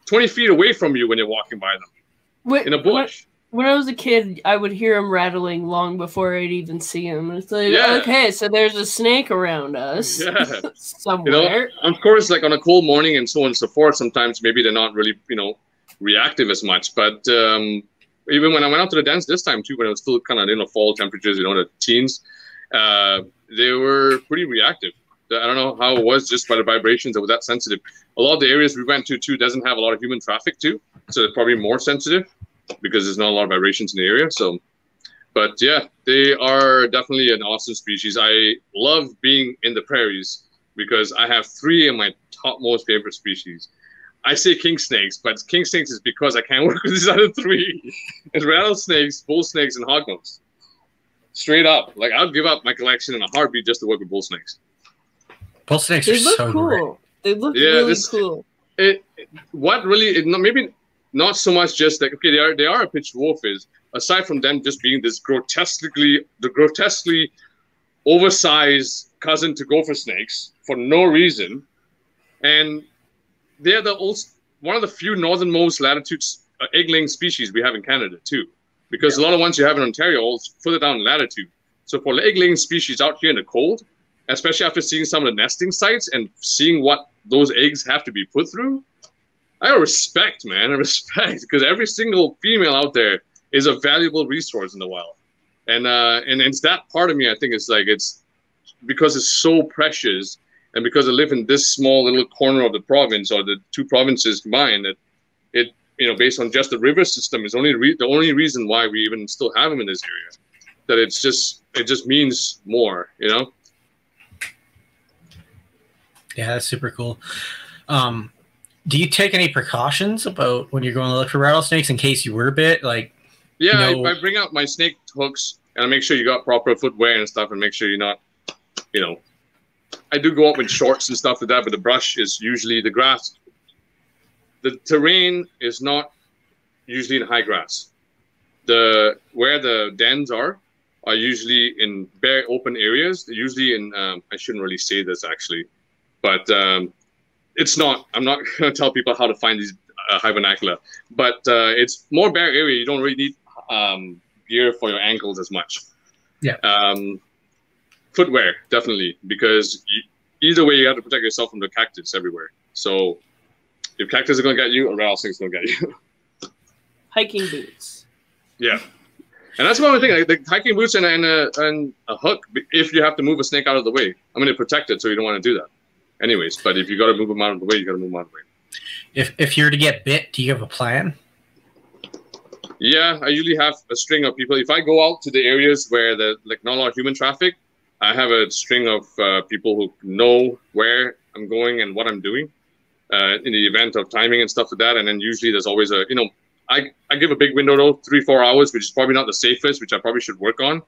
Speaker 4: 20 feet away from you when you're walking by them in a bush.
Speaker 2: When I was a kid, I would hear them rattling long before I'd even see them. It's like, okay, so there's a snake around us somewhere.
Speaker 4: You know, of course, like on a cold morning and so on and so forth, sometimes maybe they're not really, reactive as much. But even when I went out to the dens this time too, when it was still kind of, fall temperatures, the teens, they were pretty reactive. I don't know how it was, just by the vibrations that were that sensitive. A lot of the areas we went to too doesn't have a lot of human traffic too, so they're probably more sensitive because there's not a lot of vibrations in the area. So, but yeah, they are definitely an awesome species. I love being in the prairies because I have 3 of my topmost favorite species. I say king snakes, but king snakes is because I can't work with these other 3. It's rattlesnakes, bull snakes, and hognose. Straight up, like I'll give up my collection in a heartbeat just to work with bull snakes.
Speaker 1: Bull snakes are so
Speaker 2: cool.
Speaker 1: great.
Speaker 2: They look really cool.
Speaker 4: Maybe not so much just like, okay, they are a pitched wolf is, aside from them just being this grotesquely oversized cousin to gopher snakes for no reason, and they're one of the few northernmost latitudes egg-laying species we have in Canada too, because a lot of ones you have in Ontario all further down in latitude. So for egg-laying species out here in the cold, especially after seeing some of the nesting sites and seeing what those eggs have to be put through, I respect, man. I respect, because every single female out there is a valuable resource in the wild, and it's that part of me. I think it's like it's because it's so precious, and because I live in this small little corner of the province or the two provinces combined, that it based on just the river system is only the only reason why we even still have them in this area. That it just means more, you know.
Speaker 1: Yeah, that's super cool. Do you take any precautions about when you're going to look for rattlesnakes in case you were bit? Like,
Speaker 4: yeah, I bring out my snake hooks and I make sure you got proper footwear and stuff, and make sure you're not, you know. I do go up in shorts and stuff like that, but the brush is usually the grass. The terrain is not usually in high grass. Where the dens are usually in bare open areas. They're usually in I shouldn't really say this actually, but it's not. I'm not going to tell people how to find these hibernacula, but it's more bare area. You don't really need gear for your ankles as much.
Speaker 1: Yeah.
Speaker 4: Footwear, definitely, because either way, you have to protect yourself from the cactus everywhere. So if cactus are going to get you, a rattlesnake's going to get you.
Speaker 2: Hiking boots.
Speaker 4: Yeah. And that's one thing, like the hiking boots and a hook, if you have to move a snake out of the way. I'm going to protect it, so you don't want to do that. Anyways, but if you got to move them out of the way, you got to move them out of the way.
Speaker 1: If you're to get bit, do you have a plan?
Speaker 4: Yeah, I usually have a string of people. If I go out to the areas where there's like not a lot of human traffic, I have a string of people who know where I'm going and what I'm doing in the event of timing and stuff like that. And then usually there's always a, I give a big window though, 3-4 hours, which is probably not the safest, which I probably should work on.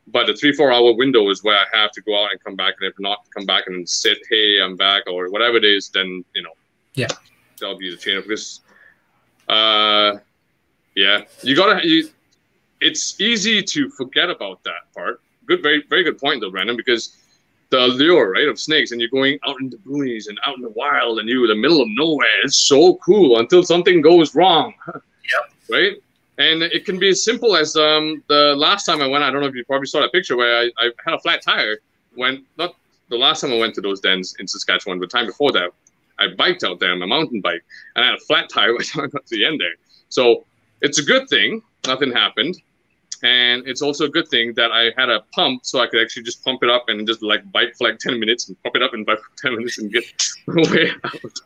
Speaker 4: But the 3-4 hour window is where I have to go out and come back. And if not, come back and sit, hey, I'm back, or whatever it is, then,
Speaker 1: yeah,
Speaker 4: that'll be the chain of this. Yeah, it's easy to forget about that part. Good, very, very good point though, Brandon, because the allure, right, of snakes, and you're going out in the boonies and out in the wild and you're in the middle of nowhere. It's so cool until something goes wrong.
Speaker 1: Yep.
Speaker 4: Right? And it can be as simple as the last time I went, I don't know if you probably saw that picture where I had a flat tire when, not the last time I went to those dens in Saskatchewan, but the time before that, I biked out there on my mountain bike and I had a flat tire by the time I got to the end there. So it's a good thing nothing happened. And it's also a good thing that I had a pump, so I could actually just pump it up and just like bike for like 10 minutes and pump it up in 10 minutes and get way out.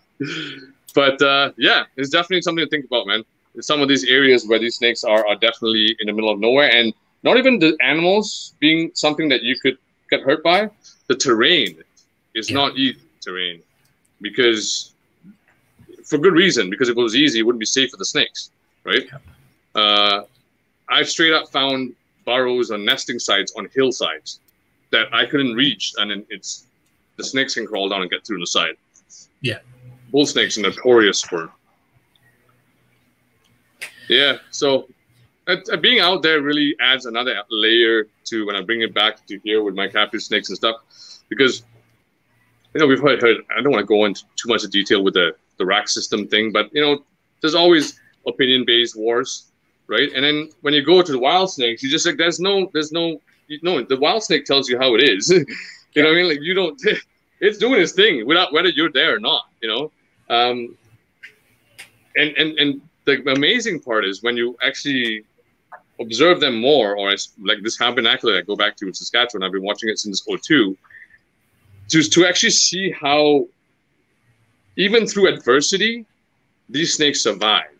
Speaker 4: But yeah, it's definitely something to think about, man. Some of these areas where these snakes are definitely in the middle of nowhere, and not even the animals being something that you could get hurt by. The terrain is not easy terrain, because for good reason, because if it was easy, it wouldn't be safe for the snakes, right? I've straight up found burrows on nesting sites on hillsides that I couldn't reach, and then the snakes can crawl down and get through the side.
Speaker 1: Yeah,
Speaker 4: bull snakes are notorious for. Yeah, so being out there really adds another layer to when I bring it back to here with my captive snakes and stuff, because we've heard. I don't want to go into too much detail with the rack system thing, but there's always opinion-based wars. Right, and then when you go to the wild snakes, you just like there's no. The wild snake tells you how it is. You know what I mean? Like you don't. It's doing its thing without whether you're there or not. And the amazing part is when you actually observe them more, or like this hibernacula I go back to in Saskatchewan. I've been watching it since 2002. To actually see how even through adversity, these snakes survive.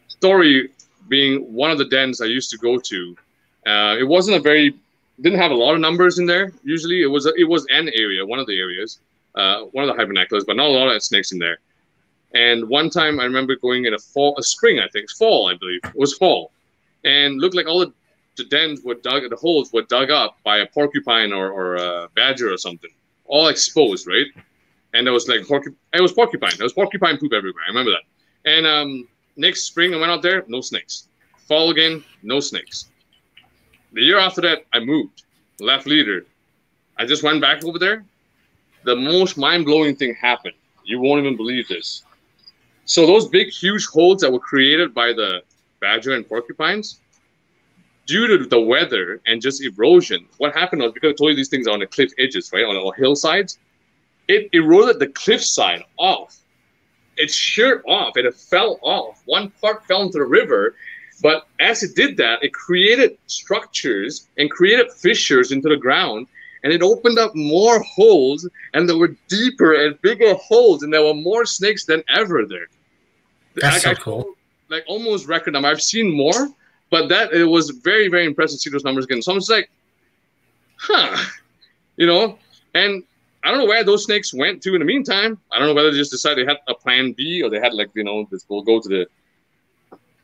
Speaker 4: Story being one of the dens I used to go to, it wasn't didn't have a lot of numbers in there. Usually it was an area, one of the areas, one of the hibernaculars, but not a lot of snakes in there. And one time I remember going in spring, I think, fall, I believe. It was fall. And looked like all the dens were the holes were dug up by a porcupine or a badger or something, all exposed, right? And there was like it was porcupine. There was porcupine poop everywhere. I remember that. And next spring, I went out there, no snakes. Fall again, no snakes. The year after that, I moved, left leader. I just went back over there. The most mind-blowing thing happened. You won't even believe this. So those big, huge holes that were created by the badger and porcupines, due to the weather and just erosion, what happened was, because I told you these things are on the cliff edges, right, on the hillsides, it eroded the cliffside off. it sheared off and it fell off. One part fell into the river, but as it did that, it created structures and created fissures into the ground, and it opened up more holes, and there were deeper and bigger holes, and there were more snakes than ever there.
Speaker 1: That's so cool.
Speaker 4: Like almost record number. I've seen more, but it was very, very impressive to see those numbers again. So I'm just like, huh, you know, and I don't know where those snakes went to in the meantime. I don't know whether they just decided they had a plan B, or they had, like, you know, we'll go to the,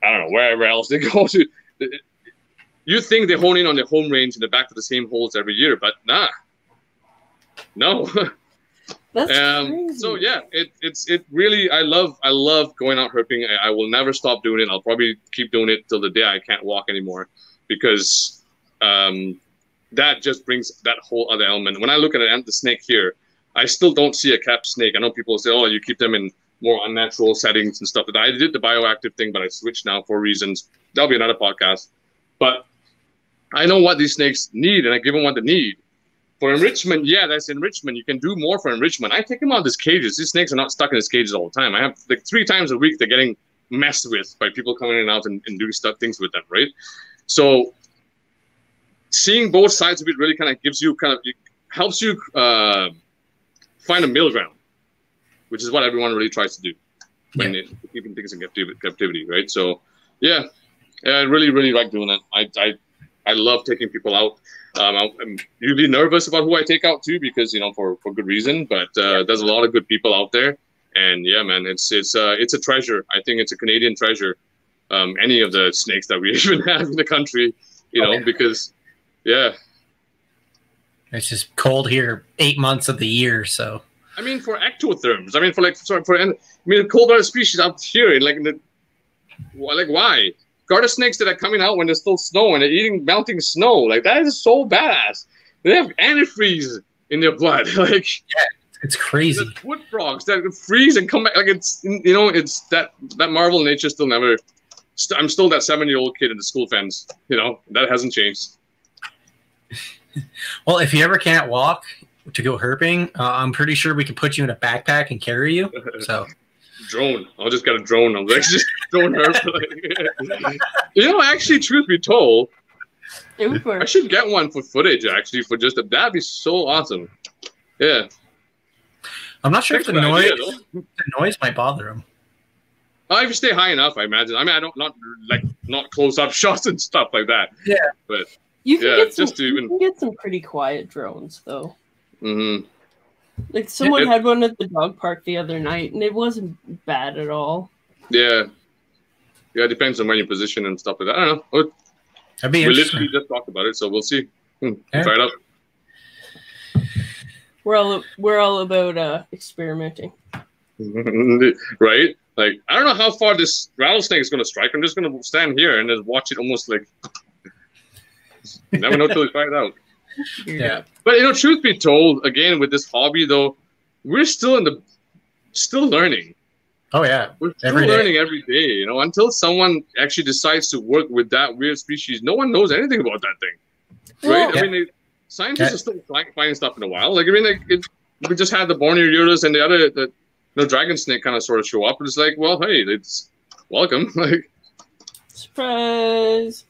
Speaker 4: I don't know, wherever else they go to. You think they hone in on their home range and they're back to the same holes every year, but nah, no.
Speaker 2: That's crazy.
Speaker 4: So yeah, it really, I love going out herping. I will never stop doing it. I'll probably keep doing it till the day I can't walk anymore, because that just brings that whole other element. When I look at the snake here, I still don't see a capped snake. I know people say, oh, you keep them in more unnatural settings and stuff. I did the bioactive thing, but I switched now for reasons. That'll be another podcast. But I know what these snakes need, and I give them what they need. For enrichment, yeah, that's enrichment. You can do more for enrichment. I take them out of these cages. These snakes are not stuck in these cages all the time. I have, like, 3 times a week they're getting messed with by people coming in and out and doing things with them, right? So seeing both sides of it really kind of gives you helps you find a middle ground, which is what everyone really tries to do when they're keeping things in captivity, right? So yeah, I really, really like doing it. I love taking people out. I'm usually nervous about who I take out too, because, you know, for good reason. But there's a lot of good people out there, and yeah, man, it's a treasure. I think it's a Canadian treasure. Any of the snakes that we even have in the country, you know, because yeah,
Speaker 1: it's just cold here 8 months of the year. So
Speaker 4: I mean, for ectotherms, I mean, cold-blooded species out here, why? Garter snakes that are coming out when there's still snow and they're eating melting snow, like, that is so badass. They have antifreeze in their blood, like,
Speaker 1: yeah, it's crazy.
Speaker 4: The wood frogs that freeze and come back, like, it's, you know, it's that marvel of nature still never. I'm still that 7-year-old kid in the school fence, you know, that hasn't changed.
Speaker 1: Well, if you ever can't walk to go herping, I'm pretty sure we could put you in a backpack and carry you. So.
Speaker 4: Drone. I'll just get a drone. I'm like, just drone herp. You know, actually, truth be told, I should get one for footage. Actually, for just that'd be so awesome. Yeah.
Speaker 1: I'm not sure if the noise might bother him.
Speaker 4: If you stay high enough, I imagine. I mean, I don't not close up shots and stuff like that.
Speaker 1: Yeah.
Speaker 4: But
Speaker 2: you can get some pretty quiet drones though.
Speaker 4: Mm-hmm.
Speaker 2: Like, someone had one at the dog park the other night, and it wasn't bad at all. Yeah.
Speaker 4: Yeah, it depends on where you position and stuff like that. I don't know.
Speaker 1: That'd be interesting.
Speaker 4: We literally just talked about it, so we'll see. Try it out.
Speaker 2: We're all about experimenting.
Speaker 4: Right? Like, I don't know how far this rattlesnake is going to strike. I'm just going to stand here and just watch it almost like... You never know till you try it out.
Speaker 1: Yeah.
Speaker 4: But, you know, truth be told, again, with this hobby, though, we're still learning.
Speaker 1: Oh, yeah.
Speaker 4: We're still learning every day, you know, until someone actually decides to work with that weird species. No one knows anything about that thing, right? I mean, scientists are still finding stuff in the wild. Like, I mean, we just had the Borneo Urus and the dragon snake kind of sort of show up, and it's like, well, hey, it's welcome. Like,
Speaker 2: surprise.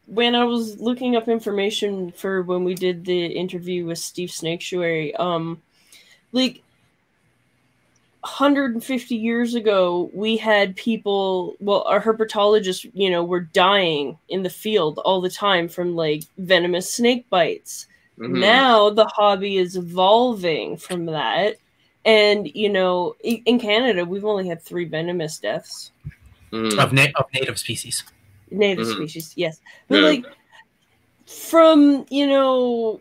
Speaker 2: When I was looking up information for when we did the interview with Steve Snakeshuary, like 150 years ago, we had people, well, our herpetologists, you know, were dying in the field all the time from, like, venomous snake bites. Mm-hmm. Now the hobby is evolving from that. And, you know, in Canada, we've only had 3 venomous deaths.
Speaker 1: Of native species.
Speaker 2: Native species, yes. But, like, from, you know,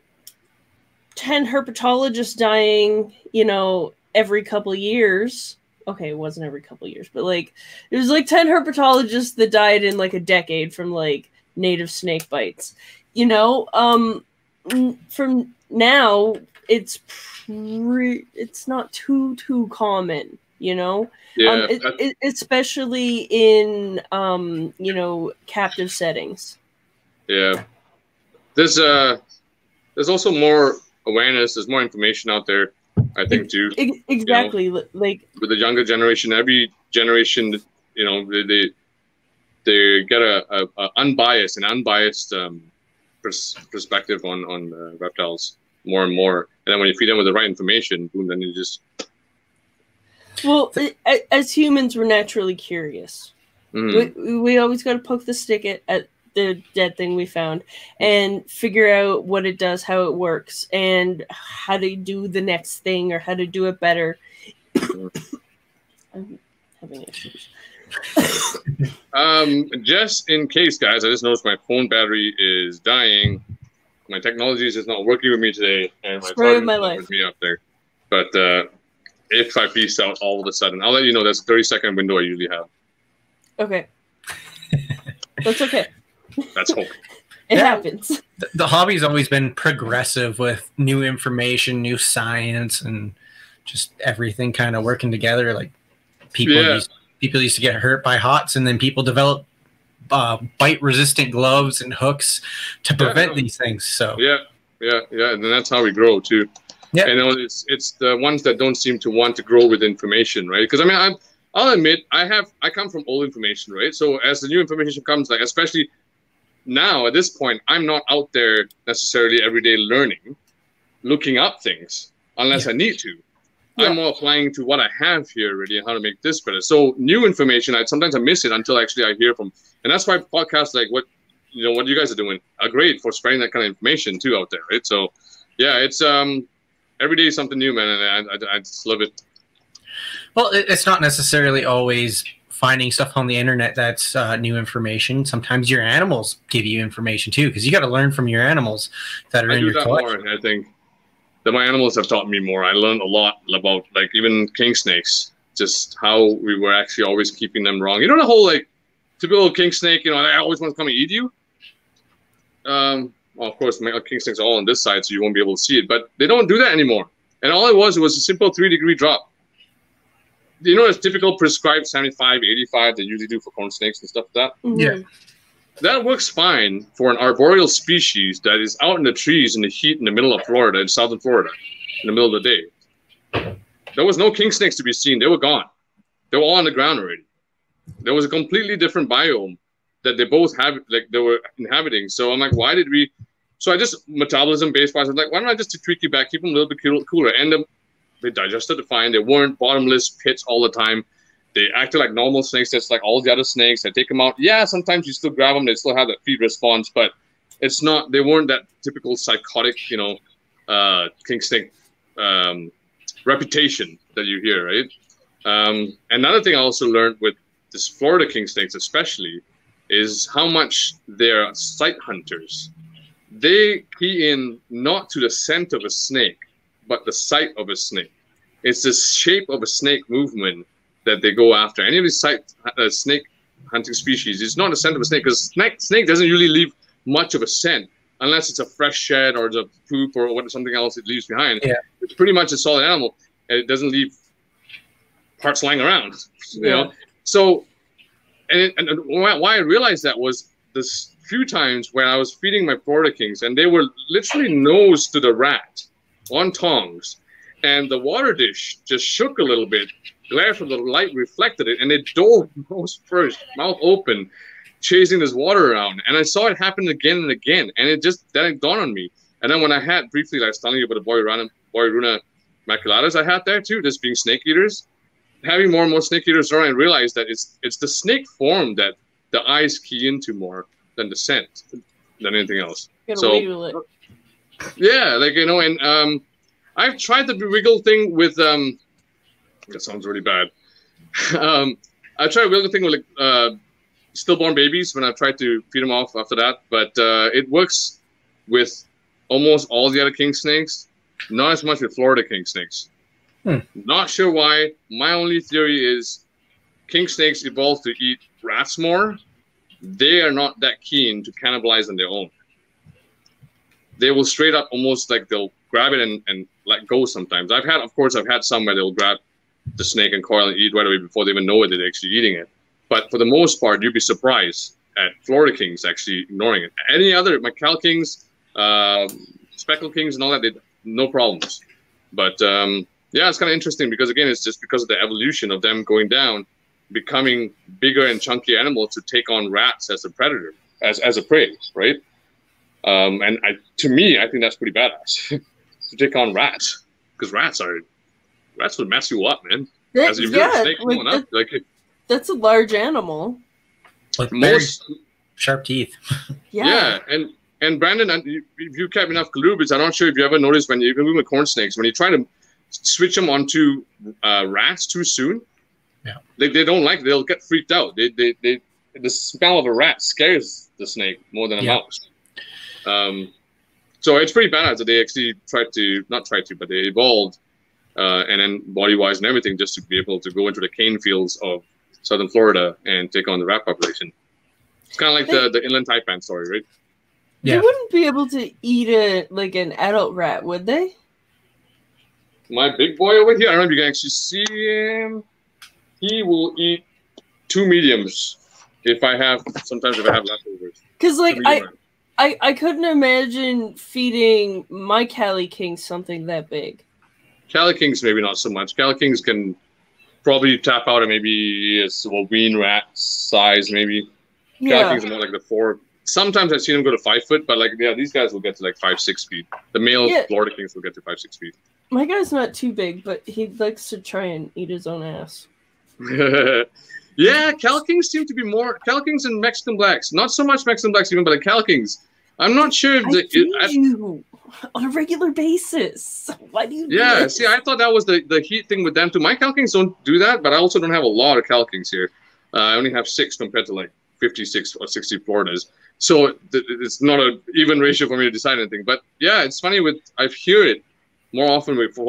Speaker 2: 10 herpetologists dying, you know, every couple of years. Okay, it wasn't every couple of years, but, like, it was, like, 10 herpetologists that died in, like, a decade from, like, native snake bites. You know, from now, it's not too common. You know, especially in you know, captive settings.
Speaker 4: Yeah, there's also more awareness. There's more information out there. I think too.
Speaker 2: Exactly.
Speaker 4: You know,
Speaker 2: like
Speaker 4: with the younger generation, every generation, you know, they get a unbiased perspective on reptiles more and more. And then when you feed them with the right information, boom, then you just.
Speaker 2: Well, as humans, we're naturally curious. We always got to poke the stick at the dead thing we found and figure out what it does, how it works, and how to do the next thing or how to do it better. I'm having issues.
Speaker 4: Just in case, guys, I just noticed my phone battery is dying. My technology is just not working with me today, and my
Speaker 2: Story of my life
Speaker 4: with me up there. But if I peace out all of a sudden, I'll let you know. That's a 30-second window I usually have.
Speaker 2: Okay. That's okay.
Speaker 4: That's hope.
Speaker 2: It happens.
Speaker 1: The hobby's always been progressive with new information, new science, and just everything kind of working together. Like people used to get hurt by hots, and then people developed bite-resistant gloves and hooks to prevent these things. So
Speaker 4: yeah, and then that's how we grow too.
Speaker 1: Yeah,
Speaker 4: you know, it's the ones that don't seem to want to grow with information, right? Because I mean, I'll admit I come from old information, right? So as the new information comes, like especially now at this point, I'm not out there necessarily every day learning, looking up things unless I need to. I'm more applying to what I have here already and how to make this better. So new information, sometimes I miss it until actually I hear from, and that's why podcasts like what you guys are doing are great for spreading that kind of information too out there, right? So yeah, it's every day is something new, man, and I just love it.
Speaker 1: Well, it's not necessarily always finding stuff on the internet that's new information. Sometimes your animals give you information too, because you got to learn from your animals that are in your collection.
Speaker 4: I think that my animals have taught me more. I learned a lot about like even king snakes, just how we were actually always keeping them wrong. You know, the whole like typical king snake, you know, I always want to come and eat you. Well, of course, my king snakes are all on this side, so you won't be able to see it, but they don't do that anymore. And all it was a simple 3-degree drop. You know, it's typical prescribed 75, 85 they usually do for corn snakes and stuff like that.
Speaker 1: Yeah.
Speaker 4: That works fine for an arboreal species that is out in the trees in the heat in the middle of Florida, in southern Florida, in the middle of the day. There was no king snakes to be seen. They were gone. They were all on the ground already. There was a completely different biome that they both have, like they were inhabiting. So I'm like, why did we? So I just metabolism based wise, I was like, why don't I just tweak you back, keep them a little bit cooler, and they digested it fine. They weren't bottomless pits all the time. They acted like normal snakes, just like all the other snakes. I take them out. Yeah, sometimes you still grab them. They still have that feed response, but it's not. They weren't that typical psychotic, you know, king snake reputation that you hear, right? Another thing I also learned with this Florida king snakes, especially, is how much they're sight hunters. They key in not to the scent of a snake, but the sight of a snake. It's the shape of a snake movement that they go after. Any of these snake hunting species, it's not the scent of a snake, because snake doesn't usually leave much of a scent unless it's a fresh shed or it's a poop or something else it leaves behind. Yeah. It's pretty much a solid animal, and it doesn't leave parts lying around. You know, so and why I realized that was this few times when I was feeding my Florida kings, and they were literally nose to the rat on tongs, and the water dish just shook a little bit. Glare from the light reflected it, and it dove nose first, mouth open, chasing this water around. And I saw it happen again and again, and it dawned on me. And then when I had briefly, like I was telling you about the Boiruna maculatus I had there too, just being snake eaters, having more and more snake eaters around, I realized that it's the snake form that the eyes key into more than the scent, than anything else. So yeah, like, you know, and I've tried the wiggle thing with that sounds really bad. I tried a wiggle thing with like stillborn babies when I tried to feed them off after that, but it works with almost all the other king snakes, not as much with Florida king snakes. Not sure why. My only theory is king snakes evolved to eat rats more. They are not that keen to cannibalize on their own. They will straight up almost like they'll grab it and let go sometimes. I've had some where they'll grab the snake and coil and eat right away before they even know it, they're actually eating it. But for the most part, you'd be surprised at Florida kings actually ignoring it. Any other, my Cal kings, speckled kings and all that, no problems. But Yeah, it's kind of interesting because again, it's just because of the evolution of them going down, becoming bigger and chunky animals to take on rats as a predator, as a prey, right? And to me, I think that's pretty badass to take on rats, because rats would mess you up, man. As if you're a snake going up, like
Speaker 2: that's a large animal.
Speaker 1: Like most sharp teeth.
Speaker 2: Yeah.
Speaker 4: And Brandon, if you kept enough colubrids, I'm not sure if you ever noticed when you can with corn snakes, when you try to switch them onto rats too soon, they don't like it. They'll get freaked out. The smell of a rat scares the snake more than a mouse. So it's pretty badass that they actually but they evolved, and then body-wise and everything, just to be able to go into the cane fields of southern Florida and take on the rat population. It's kind of like the inland taipan story, right?
Speaker 2: Yeah. They wouldn't be able to eat an adult rat, would they?
Speaker 4: My big boy over here, I don't know if you can actually see him. He will eat 2 mediums sometimes if I have leftovers.
Speaker 2: Because I couldn't imagine feeding my Cali King something that big.
Speaker 4: Cali Kings maybe not so much. Cali Kings can probably tap out at maybe a wean rat size, maybe. Yeah. Cali Kings are more like the 4. Sometimes I've seen them go to 5 foot, but these guys will get to like 5-6 feet. The male Florida Kings will get to 5-6 feet.
Speaker 2: My guy's not too big, but he likes to try and eat his own ass.
Speaker 4: Yeah, Cali Kings seem to be more Cali Kings and Mexican blacks. Not so much Mexican blacks even, but the Cali Kings. I'm not sure if
Speaker 2: you on a regular basis. Why do you?
Speaker 4: Yeah, see, I thought that was the heat thing with them too. My Cali Kings don't do that, but I also don't have a lot of Cali Kings here. I only have 6 compared to like 56 or 60 Floridas. So it's not an even ratio for me to decide anything. But yeah, it's funny I hear it more often with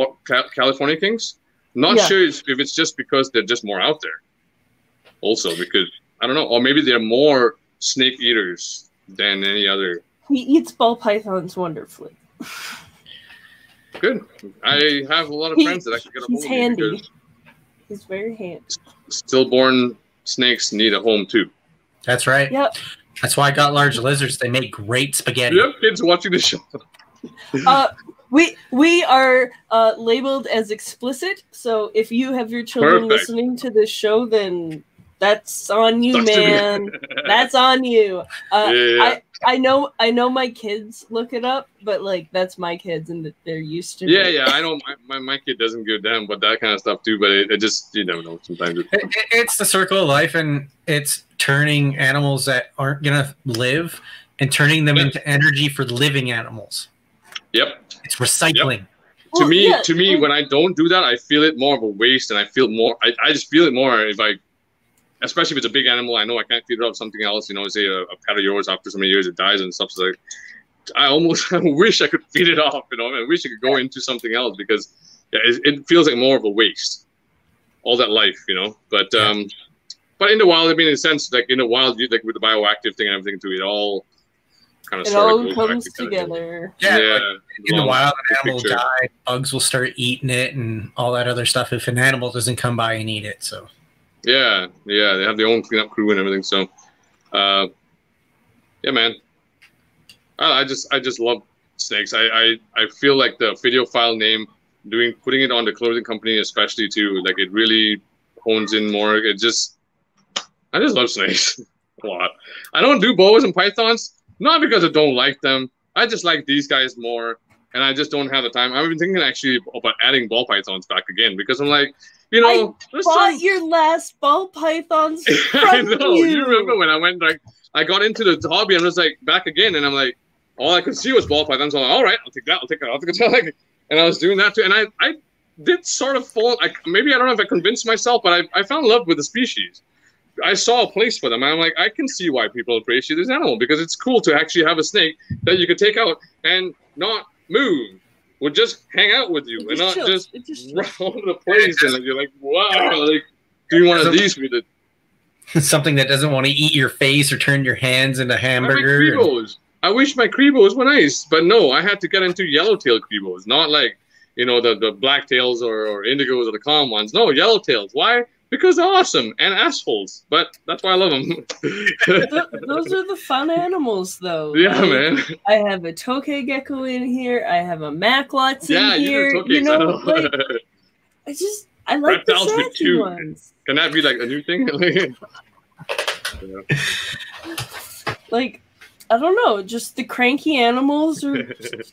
Speaker 4: California Kings. Not sure if it's just because they're just more out there. Also, because I don't know, or maybe they're more snake eaters than any other.
Speaker 2: He eats ball pythons wonderfully.
Speaker 4: Good. I have a lot of friends that actually get a hold of me. He's handy.
Speaker 2: He's very handy.
Speaker 4: Stillborn snakes need a home too.
Speaker 1: That's right.
Speaker 2: Yep.
Speaker 1: That's why I got large lizards. They make great spaghetti.
Speaker 4: Yep, kids watching the show.
Speaker 2: We are labeled as explicit, so if you have your children listening to this show, then that's on you, man. That's on you. I know my kids look it up, but that's my kids and they're used to it.
Speaker 4: Yeah, I know my kid doesn't give a damn about that kind of stuff too, but it just, you never know, sometimes.
Speaker 1: It's the circle of life, and it's turning animals that aren't going to live and turning them into energy for living animals.
Speaker 4: Yep.
Speaker 1: It's recycling.
Speaker 4: Yep. To me, when I don't do that, I feel it more of a waste, and I feel more. I just feel it more if especially if it's a big animal. I know I can't feed it up something else. Say a pet of yours after so many years it dies and stuff. So I wish I could feed it off. I wish I could go into something else because it feels like more of a waste. All that life, But in the wild, I mean, in a sense, in the wild, with the bioactive thing and everything, too, it all kind of
Speaker 2: it all comes together.
Speaker 1: Yeah, in the wild, an animal will die, bugs will start eating it, and all that other stuff if an animal doesn't come by and eat it. So
Speaker 4: yeah, they have their own cleanup crew and everything. So yeah, man, I just love snakes. I feel like the Ophidiophile name, putting it on the clothing company especially too, it really hones in more. I just love snakes a lot. I don't do boas and pythons. Not because I don't like them. I just like these guys more, and I just don't have the time. I've been thinking actually about adding ball pythons back again because I'm like,
Speaker 2: I bought your last ball pythons from
Speaker 4: I know. You remember when I went I got into the hobby and was back again, and I'm like, all I could see was ball pythons. So I'm like, all right, I'll take that. And I was doing that too, and I did sort of fall. Maybe I don't know if I convinced myself, but I fell in love with the species. I saw a place for them, and I'm like, I can see why people appreciate this animal because it's cool to actually have a snake that you could take out and not move, would just hang out with you and not just run all over the place. And you're like, wow, do one of these with it.
Speaker 1: Something that doesn't want to eat your face or turn your hands into hamburger.
Speaker 4: I wish my Cribos were nice, but no, I had to get into yellowtail Cribos, not the blacktails or indigos or the common ones. No, yellowtails. Why? Because they're awesome and assholes, but that's why I love them.
Speaker 2: Those are the fun animals, though.
Speaker 4: Yeah, man.
Speaker 2: I have a tokay gecko in here. I have a macklotz in here. I like the
Speaker 4: Reptiles with
Speaker 2: sassy
Speaker 4: two.
Speaker 2: ones.
Speaker 4: Can that be like a new thing?
Speaker 2: Like, I don't know, just the cranky animals, or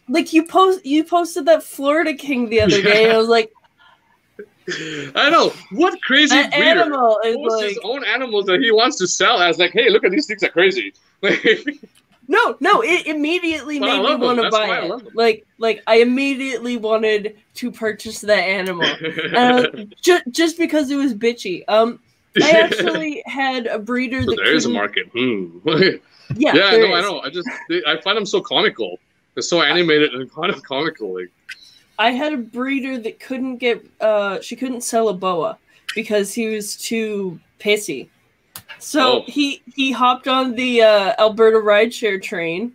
Speaker 2: like you posted that Florida King the other day. And I was like,
Speaker 4: I know, what crazy
Speaker 2: that
Speaker 4: breeder
Speaker 2: animal is
Speaker 4: posts
Speaker 2: like,
Speaker 4: his own animals that he wants to sell as like, hey, look at these things are crazy.
Speaker 2: no, it immediately
Speaker 4: But I
Speaker 2: made me
Speaker 4: love
Speaker 2: want to
Speaker 4: them. That's
Speaker 2: buy
Speaker 4: why I
Speaker 2: it.
Speaker 4: love them.
Speaker 2: Like I immediately wanted to purchase that animal, just because it was bitchy. I actually had a breeder
Speaker 4: So
Speaker 2: that
Speaker 4: there is a
Speaker 2: couldn't.
Speaker 4: market.
Speaker 2: Yeah,
Speaker 4: Yeah,
Speaker 2: there
Speaker 4: no, I
Speaker 2: is.
Speaker 4: know. I find them so comical. They're so animated and kind of comical. Like,
Speaker 2: I had a breeder that couldn't get. She couldn't sell a boa because he was too pissy. So he hopped on the Alberta rideshare train.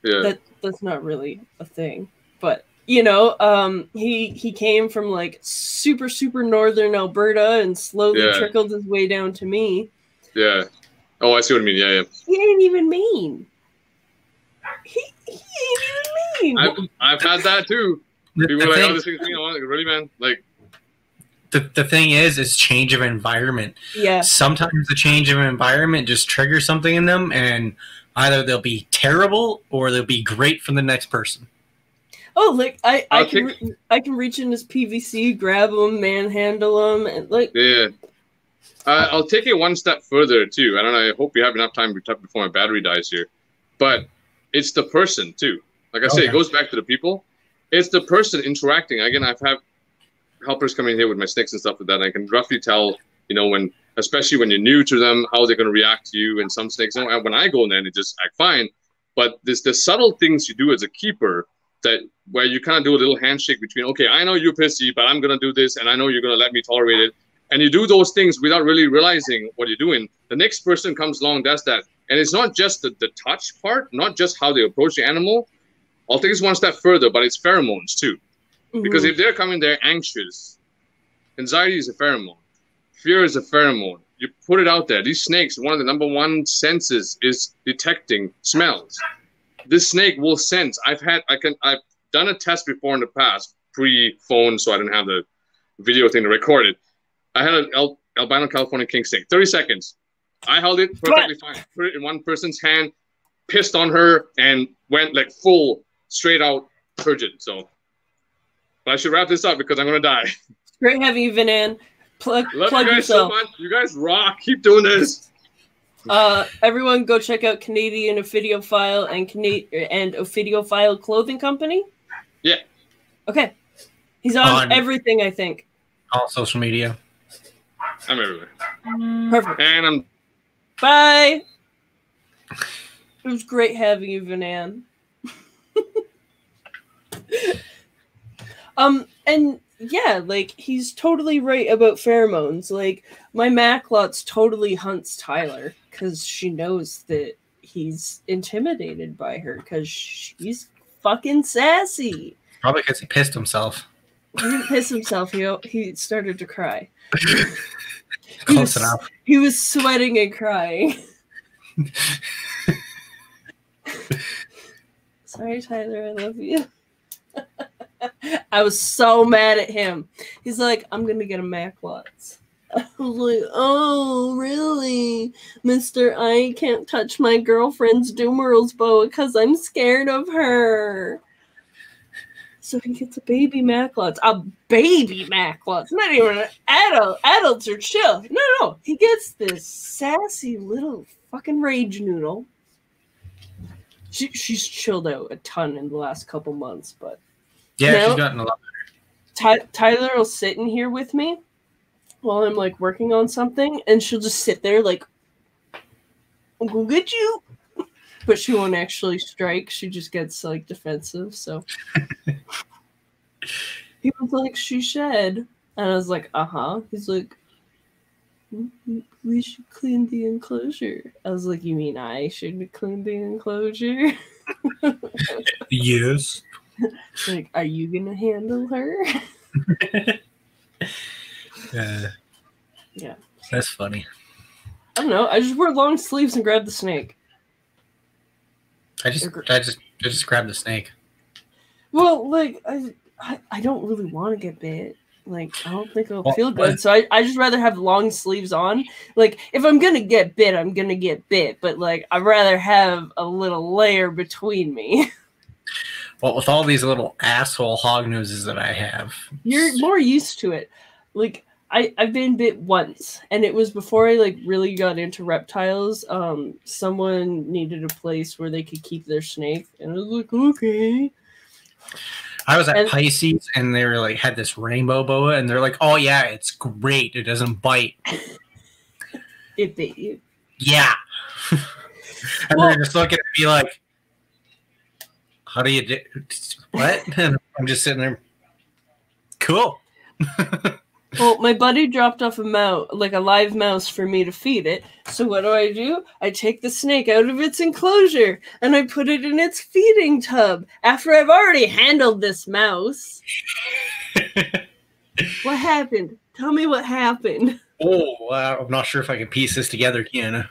Speaker 4: yeah,
Speaker 2: That's not really a thing, but you know, he came from like super northern Alberta and slowly trickled his way down to me.
Speaker 4: yeah. Oh, I see what you mean. Yeah.
Speaker 2: He ain't even mean. He ain't even mean.
Speaker 4: I've had that too. People are like, oh, this thing's mean. Like, really, man? Like,
Speaker 1: the thing is change of environment.
Speaker 2: Yeah.
Speaker 1: Sometimes the change of environment just triggers something in them, and either they'll be terrible or they'll be great for the next person.
Speaker 2: Oh, like I can reach in this PVC, grab them, manhandle them, and like.
Speaker 4: yeah. I'll take it one step further too. I don't know. I hope we have enough time before my battery dies here, but it's the person too. Like I say, it goes back to the people. It's the person interacting. Again, I've had helpers coming here with my snakes and stuff like that. And I can roughly tell, you know, especially when you're new to them, how they're going to react to you. And some snakes, when I go in there, they just act fine. But the subtle things you do as a keeper where you kind of do a little handshake between, okay, I know you're pissy, but I'm going to do this, and I know you're going to let me tolerate it. And you do those things without really realizing what you're doing. The next person comes along, does that. And it's not just the touch part, not just how they approach the animal. I'll take this one step further, but it's pheromones too. Mm-hmm. Because if they're coming there anxious, anxiety is a pheromone. Fear is a pheromone. You put it out there. These snakes, one of the number one senses is detecting smells. This snake will sense. I've done a test before in the past, pre-phone, so I didn't have the video thing to record it. I had an albino California king snake. 30 seconds. I held it perfectly fine. Put it in one person's hand, pissed on her, and went like full, straight out turgid. So, but I should wrap this up because I'm gonna die.
Speaker 2: Great having you, Vanan.
Speaker 4: Love
Speaker 2: plug
Speaker 4: you guys
Speaker 2: yourself.
Speaker 4: so much. You guys rock. Keep doing this.
Speaker 2: Everyone, go check out Canadian Ophidiophile and Ophidiophile Clothing Company.
Speaker 4: Yeah.
Speaker 2: Okay. He's on everything, I think.
Speaker 1: All social media.
Speaker 4: I'm everywhere.
Speaker 2: Perfect.
Speaker 4: And I'm.
Speaker 2: Bye. It was great having you, Vanan. And yeah, like he's totally right about pheromones. Like my Macklot's totally hunts Tyler because she knows that he's intimidated by her because she's fucking sassy.
Speaker 1: Probably because he pissed himself.
Speaker 2: He didn't piss himself. He started to cry.
Speaker 1: Close enough.
Speaker 2: He was sweating and crying. Sorry, Tyler. I love you. I was so mad at him. He's like, I'm going to get a Macklot's. I was like, oh, really? Mister, I can't touch my girlfriend's Doomeral's boa because I'm scared of her. So he gets a baby Macklot's. A baby Macklot's. Not even an adult. Adults are chill. No. He gets this sassy little fucking rage noodle. She's chilled out a ton in the last couple months, but
Speaker 1: yeah, she's gotten a lot
Speaker 2: better. Tyler will sit in here with me while I'm like working on something, and she'll just sit there like, I'll go get you. But she won't actually strike. She just gets like defensive. So he was like, she shed. And I was like, uh-huh. He's like, we should clean the enclosure. I was like, you mean I should clean the enclosure?
Speaker 1: Yes.
Speaker 2: Like, are you gonna handle her? Yeah.
Speaker 1: That's funny.
Speaker 2: I don't know. I just wear long sleeves and grab the snake.
Speaker 1: I just grabbed the snake.
Speaker 2: Well, like I don't really want to get bit. Like, I don't think it'll
Speaker 1: Well,
Speaker 2: feel good. So I just rather have long sleeves on. Like, if I'm gonna get bit, I'm gonna get bit. But like, I'd rather have a little layer between me.
Speaker 1: Well, with all these little asshole hog noses that I have,
Speaker 2: You're more used to it. Like, I've been bit once, and it was before I like really got into reptiles. Someone needed a place where they could keep their snake, and I was like, okay.
Speaker 1: I was at Pisces, and they were like had this rainbow boa, and they're like, "Oh yeah, it's great. It doesn't bite."
Speaker 2: It bit you.
Speaker 1: Yeah. And they're just looking at me like, "How do you do what?" And I'm just sitting there. Cool.
Speaker 2: Well, my buddy dropped off a mouse, like a live mouse, for me to feed it. So what do? I take the snake out of its enclosure and I put it in its feeding tub after I've already handled this mouse. What happened? Tell me what happened.
Speaker 1: Oh, I'm not sure if I can piece this together, Kiana.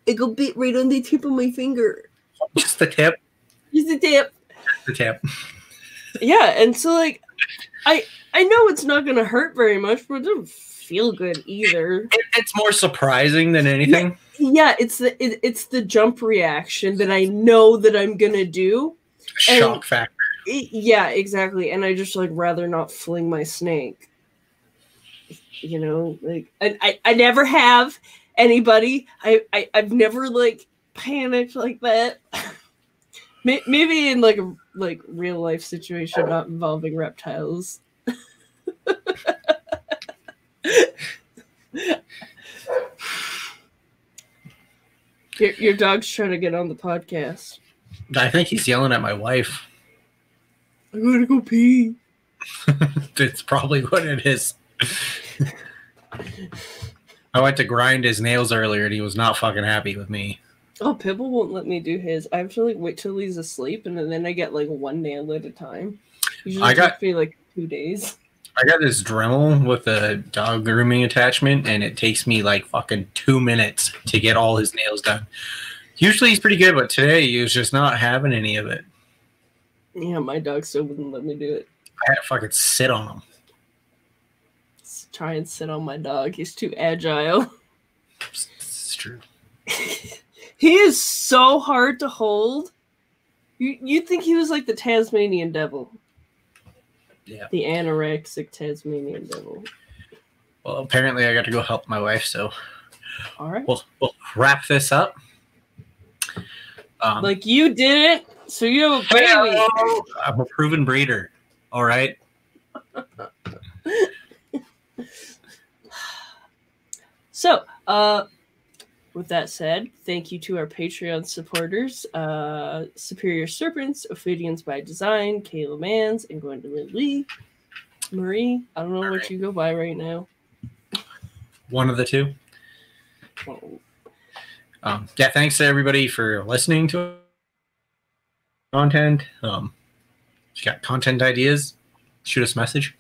Speaker 2: It go bit right on the tip of my finger.
Speaker 1: Just the tip.
Speaker 2: Just the tip.
Speaker 1: The tip.
Speaker 2: Yeah, and so like, I know it's not going to hurt very much, but it doesn't feel good either.
Speaker 1: It's more surprising than anything.
Speaker 2: Yeah, it's the jump reaction that I know that I'm going to do.
Speaker 1: Shock factor.
Speaker 2: Yeah, exactly. And I just like rather not fling my snake. You know, like I never have anybody. I've never like panicked like that. Maybe in like a real life situation not involving reptiles. Your dog's trying to get on the podcast.
Speaker 1: I think he's yelling at my wife.
Speaker 2: I gotta go pee.
Speaker 1: It's probably what it is. I went to grind his nails earlier and he was not fucking happy with me.
Speaker 2: Oh, Pibble won't let me do his. I have to like wait till he's asleep and then I get like one nail at a time. Usually takes me like 2 days. I
Speaker 1: got this Dremel with a dog grooming attachment and it takes me like fucking 2 minutes to get all his nails done. Usually he's pretty good, but today he was just not having any of it. Yeah, my dog still wouldn't let me do it. I had to fucking sit on him. Let's try and sit on my dog. He's too agile. It's true. He is so hard to hold. You'd think he was like the Tasmanian devil. Yeah. The anorexic Tasmanian devil. Well, apparently I got to go help my wife, so all right. We'll wrap this up. Like you didn't, so you have a baby. I'm a proven breeder. All right. So, with that said, thank you to our Patreon supporters, Superior Serpents, Ophidians by Design, Kayla Mans, and Gwendolyn Lee. Marie, I don't know what you go by right now. One of the two. Yeah, thanks to everybody for listening to content. If you got content ideas, shoot us a message.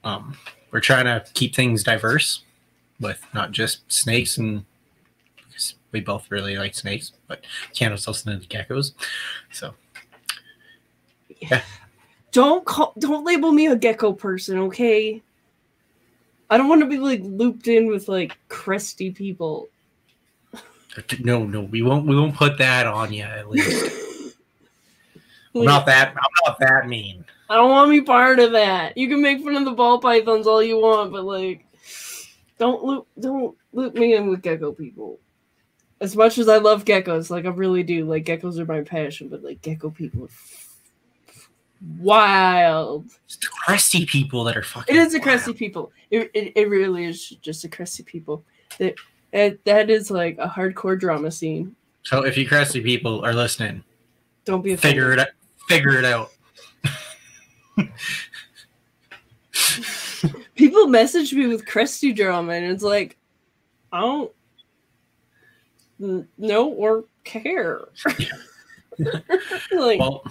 Speaker 1: We're trying to keep things diverse with not just snakes, and we both really like snakes, but Keanu's listening to geckos. So yeah. Don't label me a gecko person, okay? I don't want to be like looped in with like crusty people. No, we won't put that on you at least. I'm not that mean. I don't want to be part of that. You can make fun of the ball pythons all you want, but like don't loop me in with gecko people. As much as I love geckos, like I really do, like geckos are my passion, but like gecko people are wild. It's the crusty people that are fucking. It is the crusty people. It really is just the crusty people. That is like a hardcore drama scene. So if you crusty people are listening, don't be offended. Figure it out. People message me with crusty drama, and it's like, I don't know or care. Like, well,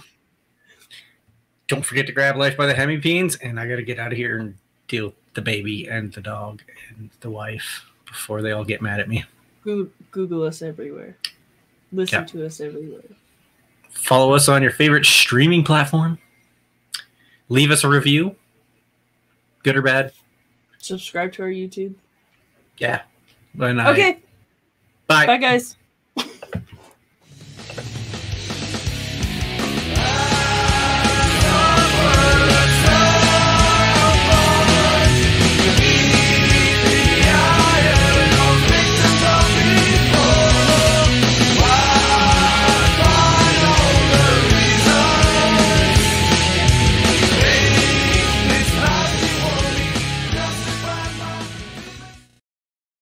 Speaker 1: don't forget to grab Life by the Hemipenes, and I got to get out of here and deal with the baby and the dog and the wife before they all get mad at me. Google us everywhere. Listen to us everywhere. Follow us on your favorite streaming platform. Leave us a review. good or bad.
Speaker 2: Subscribe to our YouTube.
Speaker 1: Yeah.
Speaker 2: Okay.
Speaker 1: Bye.
Speaker 2: Bye, guys.